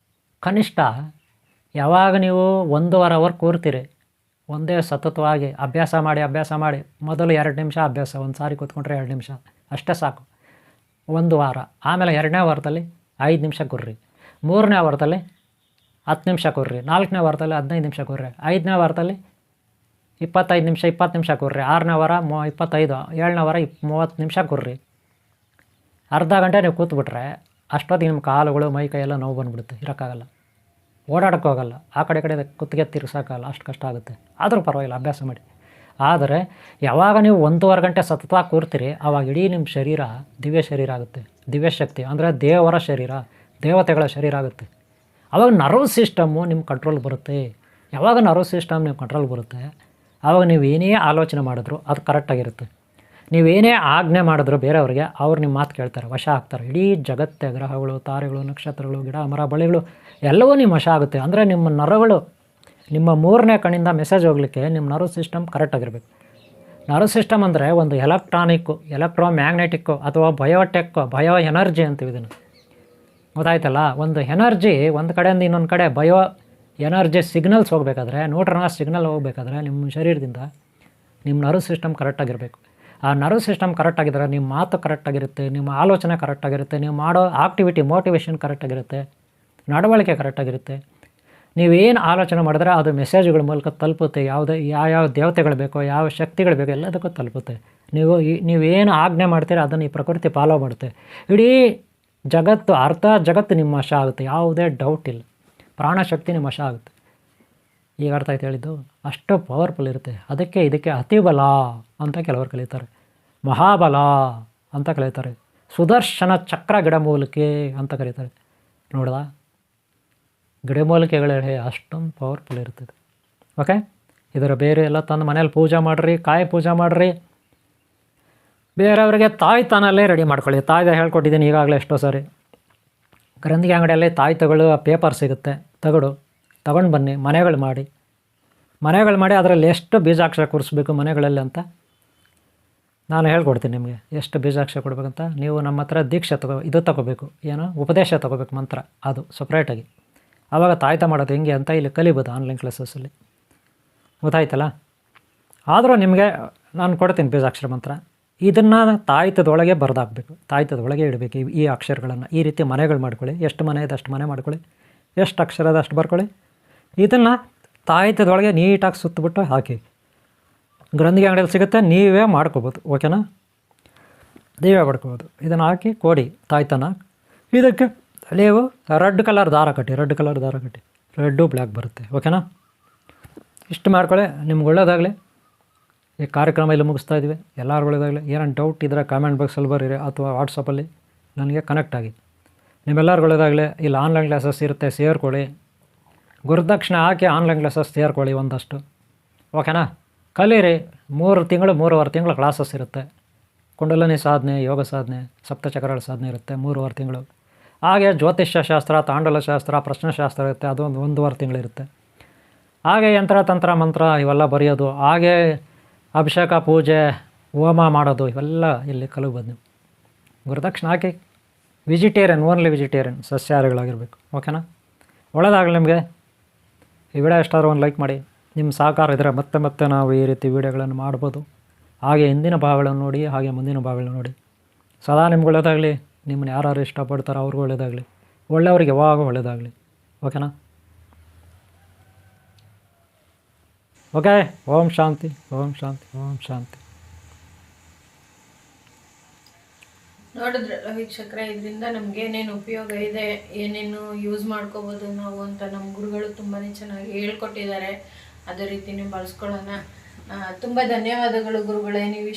ಕನಿಷ್ಠ ಯಾವಾಗ ನೀವು 1.5 ಅವರ್ ಕೂರ್ತೀರಿ, ಒಂದೇ ಸತತವಾಗಿ ಅಭ್ಯಾಸ ಮಾಡಿ ಮೊದಲು 2 ನಿಮಿಷ ಅಭ್ಯಾಸ, ಒಂದು ಸಾರಿ ಕೂತ್ಕೊಂಡ್ರೆ 2 ನಿಮಿಷ ಅಷ್ಟೇ ಸಾಕು, 1 ವಾರ. ಆಮೇಲೆ 2ನೇ ವಾರದಲ್ಲಿ 5 ನಿಮಿಷ ಕೂರ್ರಿ, 3ನೇ ವಾರದಲ್ಲಿ 10 ನಿಮಿಷ ಕೂರ್ರಿ, 4ನೇ ವಾರದಲ್ಲಿ 15 ನಿಮಿಷ ಕೂರ್ರಿ, 5ನೇ ವಾರದಲ್ಲಿ 25 ನಿಮಿಷ 20 ನಿಮಿಷ ಕೂರ್ರಿ, 6ನೇ ವಾರ 25, 7ನೇ ವಾರ 30 ನಿಮಿಷ ಕೂರ್ರಿ. ಅರ್ಧ ಗಂಟೆ ನೀವು ಕೂತ್ಬಿಟ್ರೆ ಅಷ್ಟೊತ್ತಿಗೆ ನಿಮ್ಮ ಕಾಲುಗಳು ಮೈ ಕೈ ಎಲ್ಲ ನೋವು ಬಂದುಬಿಡುತ್ತೆ, ಇರೋಕ್ಕಾಗಲ್ಲ, ಓಡಾಡೋಕ್ಕೆ ಹೋಗಲ್ಲ, ಆ ಕಡೆ ಕುತ್ತಿಗೆ ತಿರ್ಸೋಕ್ಕಾಗಲ್ಲ, ಅಷ್ಟು ಕಷ್ಟ ಆಗುತ್ತೆ. ಆದರೂ ಪರವಾಗಿಲ್ಲ, ಅಭ್ಯಾಸ ಮಾಡಿ. ಆದರೆ ಯಾವಾಗ ನೀವು 1.5 ಗಂಟೆ ಸತತವಾಗಿ ಕೂರ್ತೀರಿ, ಆವಾಗ ಇಡೀ ನಿಮ್ಮ ಶರೀರ ದಿವ್ಯ ಶರೀರ ಆಗುತ್ತೆ. ದಿವ್ಯಶಕ್ತಿ ಅಂದರೆ ದೇವರ ಶರೀರ, ದೇವತೆಗಳ ಶರೀರ ಆಗುತ್ತೆ. ಆವಾಗ ನರ್ವ್ ಸಿಸ್ಟಮ್ಮು ನಿಮ್ಮ ಕಂಟ್ರೋಲ್ ಬರುತ್ತೆ. ಯಾವಾಗ ನರ್ವ್ ಸಿಸ್ಟಮ್ ನಿಮ್ಮ ಕಂಟ್ರೋಲ್ ಬರುತ್ತೆ, ಆವಾಗ ನೀವು ಏನೇ ಆಲೋಚನೆ ಮಾಡಿದ್ರು ಅದು ಕರೆಕ್ಟಾಗಿರುತ್ತೆ. ನೀವೇನೇ ಆಜ್ಞೆ ಮಾಡಿದ್ರು ಬೇರೆಯವ್ರಿಗೆ, ಅವ್ರು ನಿಮ್ಮ ಮಾತು ಕೇಳ್ತಾರೆ, ವಶ ಆಗ್ತಾರೆ. ಇಡೀ ಜಗತ್ತೇ, ಗ್ರಹಗಳು, ತಾರೆಗಳು, ನಕ್ಷತ್ರಗಳು, ಗಿಡ ಮರ ಬಳ್ಳಿಗಳು ಎಲ್ಲವೂ ನಿಮ್ಮ ವಶ ಆಗುತ್ತೆ. ಅಂದರೆ ನಿಮ್ಮ ನರಗಳು, ನಿಮ್ಮ 3ನೇ ಕಣ್ಣಿಂದ ಮೆಸೇಜ್ ಹೋಗಲಿಕ್ಕೆ ನಿಮ್ಮ ನರ್ವ್ ಸಿಸ್ಟಮ್ ಕರೆಕ್ಟಾಗಿರಬೇಕು. ನರ್ವ್ ಸಿಸ್ಟಮ್ ಅಂದರೆ ಒಂದು ಎಲೆಕ್ಟ್ರೋಮ್ಯಾಗ್ನೆಟಿಕ್ಕು ಅಥವಾ ಬಯೋ ಎನರ್ಜಿ ಅಂತೀವಿ ಇದನ್ನು, ಗೊತ್ತಾಯ್ತಲ್ಲ. ಒಂದು ಎನರ್ಜಿ ಒಂದು ಕಡೆಯಿಂದ ಇನ್ನೊಂದು ಕಡೆ ಬಯೋ ಎನರ್ಜಿ ಸಿಗ್ನಲ್ಸ್ ಹೋಗಬೇಕಾದ್ರೆ, ನ್ಯೂಟ್ರನ್ನ ಸಿಗ್ನಲ್ ಹೋಗಬೇಕಾದ್ರೆ ನಿಮ್ಮ ಶರೀರದಿಂದ ನಿಮ್ಮ ನರ್ವ್ ಸಿಸ್ಟಮ್ ಕರೆಕ್ಟಾಗಿರಬೇಕು. ಆ ನರ್ವ್ ಸಿಸ್ಟಮ್ ಕರೆಕ್ಟಾಗಿದ್ದರೆ ನಿಮ್ಮ ಮಾತು ಕರೆಕ್ಟಾಗಿರುತ್ತೆ, ನಿಮ್ಮ ಆಲೋಚನೆ ಕರೆಕ್ಟಾಗಿರುತ್ತೆ, ನೀವು ಮಾಡೋ ಆಕ್ಟಿವಿಟಿ ಮೋಟಿವೇಶನ್ ಕರೆಕ್ಟಾಗಿರುತ್ತೆ, ನಡವಳಿಕೆ ಕರೆಕ್ಟಾಗಿರುತ್ತೆ. ನೀವೇನು ಆಲೋಚನೆ ಮಾಡಿದ್ರೆ ಅದು ಮೆಸೇಜ್ಗಳ ಮೂಲಕ ತಲುಪುತ್ತೆ. ಯಾವ ದೇವತೆಗಳು ಬೇಕೋ, ಯಾವ ಶಕ್ತಿಗಳು ಬೇಕೋ ಎಲ್ಲದಕ್ಕೂ ತಲುಪುತ್ತೆ. ನೀವೇನು ಆಜ್ಞೆ ಮಾಡ್ತೀರ ಅದನ್ನು ಈ ಪ್ರಕೃತಿ ಫಾಲೋ ಮಾಡುತ್ತೆ. ಇಡೀ ಜಗತ್ತು ನಿಮ್ಮ ವಶ ಆಗುತ್ತೆ, ಯಾವುದೇ ಡೌಟ್ ಇಲ್ಲ. ಪ್ರಾಣಶಕ್ತಿ ನಿಮ್ಮ ವಶ ಆಗುತ್ತೆ. ಈಗ ಅರ್ಥ ಆಯ್ತು ಹೇಳಿದ್ದು? ಅಷ್ಟು ಪವರ್ಫುಲ್ ಇರುತ್ತೆ. ಇದಕ್ಕೆ ಅತಿಬಲ ಅಂತ ಕೆಲವರು ಕಲಿತಾರೆ, ಮಹಾಬಲ ಅಂತ ಕರೀತಾರೆ, ಸುದರ್ಶನ ಚಕ್ರ ಗಿಡಮೂಲಿಕೆ ಅಂತ ಕರೀತಾರೆ. ನೋಡ್ದಾ, ಗಿಡಮೂಲಿಕೆಗಳೇ ಅಷ್ಟೊಂದು ಪವರ್ಫುಲ್ ಇರ್ತದೆ. ಓಕೆ, ಇದರ ಬೇರೆ ಎಲ್ಲ ತಂದು ಮನೇಲಿ ಪೂಜೆ ಮಾಡಿರಿ, ಕಾಯಿ ಪೂಜೆ ಮಾಡಿರಿ. ಬೇರೆಯವರಿಗೆ ತಾಯ್ತನಲ್ಲೇ ರೆಡಿ ಮಾಡ್ಕೊಳ್ಳಿ. ತಾಯ್ದ ಹೇಳ್ಕೊಟ್ಟಿದ್ದೀನಿ ಈಗಾಗಲೇ ಎಷ್ಟೋ ಸಾರಿ. ಗ್ರಂಥಿಗೆ ಅಂಗಡಿಯಲ್ಲಿ ತಾಯ್ತಗಳು ಪೇಪರ್ ಸಿಗುತ್ತೆ, ತಗೊಂಡು ಬನ್ನಿ, ಮನೆಗಳು ಮಾಡಿ ಅದರಲ್ಲಿ ಎಷ್ಟು ಬೀಜಾಕ್ಷರ ಕೂರಿಸ್ಬೇಕು ಮನೆಗಳಲ್ಲಿ ಅಂತ ನಾನು ಹೇಳ್ಕೊಡ್ತೀನಿ ನಿಮಗೆ. ಎಷ್ಟು ಬೀಜಾಕ್ಷರ ಕೊಡ್ಬೇಕಂತ. ನೀವು ನಮ್ಮ ಹತ್ರ ದೀಕ್ಷೆ ತಗೋಬೇಕು, ಏನು ಉಪದೇಶ ತಗೋಬೇಕು, ಮಂತ್ರ, ಅದು ಸಪ್ರೇಟಾಗಿ. ಆವಾಗ ತಾಯ್ತ ಮಾಡೋದು ಹೆಂಗೆ ಅಂತ ಇಲ್ಲಿ ಕಲಿಬೋದು ಆನ್ಲೈನ್ ಕ್ಲಾಸಸ್ಸಲ್ಲಿ, ಗೊತ್ತಾಯ್ತಲ್ಲ. ಆದರೂ ನಿಮಗೆ ನಾನು ಕೊಡ್ತೀನಿ ಬೀಜಾಕ್ಷರ ಮಂತ್ರ. ಇದನ್ನು ತಾಯ್ತದೊಳಗೆ ಬರೆದಾಕಬೇಕು, ತಾಯ್ತದೊಳಗೆ ಇಡಬೇಕು ಈ ಅಕ್ಷರಗಳನ್ನು. ಈ ರೀತಿ ಮನೆಗಳು ಮಾಡ್ಕೊಳ್ಳಿ, ಎಷ್ಟು ಮನೆ ಇದೆ ಅಷ್ಟು ಮನೆ ಮಾಡ್ಕೊಳ್ಳಿ, ಎಷ್ಟು ಅಕ್ಷರ ಇದೆ ಅಷ್ಟು ಬರ್ಕೊಳ್ಳಿ. ಇದನ್ನು ತಾಯ್ತದೊಳಗೆ ನೀಟಾಗಿ ಸುತ್ತಬಿಟ್ಟು ಹಾಕಿ. ಗ್ರಂಥಿಗೆ ಅಂಗಡಿಯಲ್ಲಿ ಸಿಗುತ್ತೆ, ನೀವೇ ಮಾಡ್ಕೋಬೋದು, ಓಕೆನಾ. ನೀವೇ ಮಾಡ್ಕೋಬೋದು. ಇದನ್ನು ಹಾಕಿ ಕೊಡಿ ತಾಯ್ತನ. ಇದಕ್ಕೆ ನೀವು ರೆಡ್ ಕಲರ್ ದಾರ ಕಟ್ಟಿ, ರೆಡ್ಡು ಬ್ಲ್ಯಾಕ್ ಬರುತ್ತೆ, ಓಕೆನಾ. ಇಷ್ಟು ಮಾಡ್ಕೊಳ್ಳಿ, ನಿಮ್ಗೆ ಒಳ್ಳೇದಾಗಲಿ. ಈ ಕಾರ್ಯಕ್ರಮ ಇಲ್ಲಿ ಮುಗಿಸ್ತಾ ಇದ್ವಿ. ಎಲ್ಲರೂ ಒಳ್ಳೇದಾಗಲಿ. ಏನೇನು ಡೌಟ್ ಇದ್ದರೆ ಕಾಮೆಂಟ್ ಬಾಕ್ಸಲ್ಲಿ ಬರೀರಿ ಅಥವಾ ವಾಟ್ಸಪ್ಪಲ್ಲಿ ನನಗೆ ಕನೆಕ್ಟ್ ಆಗಿ. ನಿಮ್ಮೆಲ್ಲರಿಗೂ ಒಳ್ಳೇದಾಗಲಿ. ಇಲ್ಲಿ ಆನ್ಲೈನ್ ಕ್ಲಾಸಸ್ ಇರುತ್ತೆ, ಸೇರ್ಕೊಳ್ಳಿ. ಗುರುದಕ್ಷಿಣೆ ಹಾಕಿ ಆನ್ಲೈನ್ ಕ್ಲಾಸಸ್ ಸೇರ್ಕೊಳ್ಳಿ ಒಂದಷ್ಟು, ಓಕೆನಾ. ಕಲೀರಿ. 3-3.5 ತಿಂಗಳು ಕ್ಲಾಸಸ್ ಇರುತ್ತೆ. ಕುಂಡಲಿನಿ ಸಾಧನೆ, ಯೋಗ ಸಾಧನೆ, ಸಪ್ತಚಕ್ರಗಳ ಸಾಧನೆ ಇರುತ್ತೆ 3.5 ತಿಂಗಳು. ಹಾಗೆ ಜ್ಯೋತಿಷ್ಯ ಶಾಸ್ತ್ರ, ತಾಂಡೂಲ ಶಾಸ್ತ್ರ, ಪ್ರಶ್ನೆಶಾಸ್ತ್ರ ಇರುತ್ತೆ, ಅದು 1.5 ತಿಂಗಳಿರುತ್ತೆ. ಹಾಗೆ ಯಂತ್ರ ತಂತ್ರ ಮಂತ್ರ ಇವೆಲ್ಲ ಬರೆಯೋದು, ಹಾಗೆ ಅಭಿಷೇಕ ಪೂಜೆ ಹೋಮ ಮಾಡೋದು, ಇವೆಲ್ಲ ಇಲ್ಲಿ ಕಲಿಬೋದು ನೀವು. ಗುರುದಕ್ಷಿಣೆ ಹಾಕಿ ಓನ್ಲಿ ವೆಜಿಟೇರಿಯನ್ ಸಸ್ಯಾಹಾರಿಗಳಾಗಿರಬೇಕು, ಓಕೆನಾ. ಒಳ್ಳೆಯದಾಗಲಿ ನಿಮಗೆ. ಈ ವಿಡಿಯೋ ಎಷ್ಟಾದರೂ ಒಂದು ಲೈಕ್ ಮಾಡಿ. ನಿಮ್ಮ ಸಹಕಾರ ಇದ್ದರೆ ಮತ್ತೆ ನಾವು ಈ ರೀತಿ ವೀಡಿಯೋಗಳನ್ನು ಮಾಡ್ಬೋದು. ಹಾಗೆ ಹಿಂದಿನ ಭಾಗಗಳನ್ನು ನೋಡಿ, ಹಾಗೆ ಮುಂದಿನ ಭಾಗಗಳನ್ನು ನೋಡಿ. ಸದಾ ನಿಮ್ಗೆ ಒಳ್ಳೆಯದಾಗಲಿ. ನಿಮ್ಮನ್ನು ಯಾರು ಇಷ್ಟಪಡ್ತಾರೋ ಅವ್ರಿಗೂ ಒಳ್ಳೆಯದಾಗಲಿ. ಒಳ್ಳೆಯವ್ರಿಗೆ ಯಾವಾಗ ಒಳ್ಳೆಯದಾಗಲಿ, ಓಕೆನಾ. ಓಕೆ. ಓಂ ಶಾಂತಿ, ಓಂ ಶಾಂತಿ, ಓಂ ಶಾಂತಿ. ನೋಡಿದ್ರಲ್ಲ ವೀಕ್ಷಕರೇ, ಇದರಿಂದ ನಮ್ಗೆ ಏನೇನು ಉಪಯೋಗ ಇದೆ, ಏನೇನು ಯೂಸ್ ಮಾಡ್ಕೋಬೋದು ನಾವು ಅಂತ ನಮ್ಮ ಗುರುಗಳು ತುಂಬಾ ಚೆನ್ನಾಗಿ ಹೇಳ್ಕೊಟ್ಟಿದ್ದಾರೆ. ಅದೇ ರೀತಿನೇ ಬಳಸ್ಕೊಳ್ಳೋಣ. ತುಂಬ ಧನ್ಯವಾದಗಳು ಗುರುಗಳೇ. ನೀವು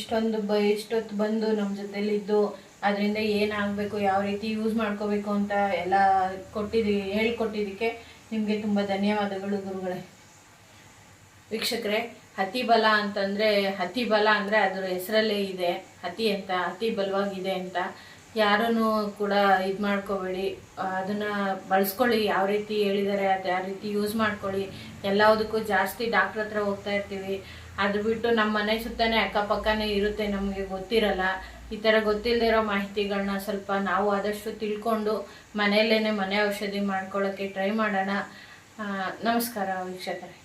ಇಷ್ಟೊತ್ತು ಬಂದು ನಮ್ಮ ಜೊತೆಲಿದ್ದು ಅದರಿಂದ ಏನಾಗಬೇಕು, ಯಾವ ರೀತಿ ಯೂಸ್ ಮಾಡ್ಕೋಬೇಕು ಅಂತ ಎಲ್ಲ ಹೇಳ್ಕೊಟ್ಟಿದ್ದಕ್ಕೆ ನಿಮಗೆ ತುಂಬ ಧನ್ಯವಾದಗಳು ಗುರುಗಳೇ. ವೀಕ್ಷಕರೇ, ಅತಿ ಬಲ ಅಂದರೆ ಅದರ ಹೆಸರಲ್ಲೇ ಇದೆ, ಅತಿ ಬಲವಾಗಿದೆ ಅಂತ. ಯಾರೂ ಕೂಡ ಇದು ಮಾಡ್ಕೋಬೇಡಿ, ಅದನ್ನು ಬಳಸ್ಕೊಳ್ಳಿ. ಯಾವ ರೀತಿ ಹೇಳಿದ್ದಾರೆ ಅದು ಯಾವ ರೀತಿ ಯೂಸ್ ಮಾಡ್ಕೊಳ್ಳಿ. ಎಲ್ಲದಕ್ಕೂ ಜಾಸ್ತಿ ಡಾಕ್ಟ್ರ್ ಹತ್ರ ಹೋಗ್ತಾ ಇರ್ತೀವಿ, ಅದು ಬಿಟ್ಟು ನಮ್ಮ ಮನೆ ಸುತ್ತನೇ ಅಕ್ಕಪಕ್ಕನೇ ಇರುತ್ತೆ, ನಮಗೆ ಗೊತ್ತಿರಲ್ಲ. ಈ ಥರ ಗೊತ್ತಿಲ್ಲದೆ ಇರೋ ಮಾಹಿತಿಗಳನ್ನ ಸ್ವಲ್ಪ ನಾವು ಆದಷ್ಟು ತಿಳ್ಕೊಂಡು ಮನೆ ಔಷಧಿ ಮಾಡ್ಕೊಳ್ಳೋಕ್ಕೆ ಟ್ರೈ ಮಾಡೋಣ. ನಮಸ್ಕಾರ ವೀಕ್ಷಕರೇ.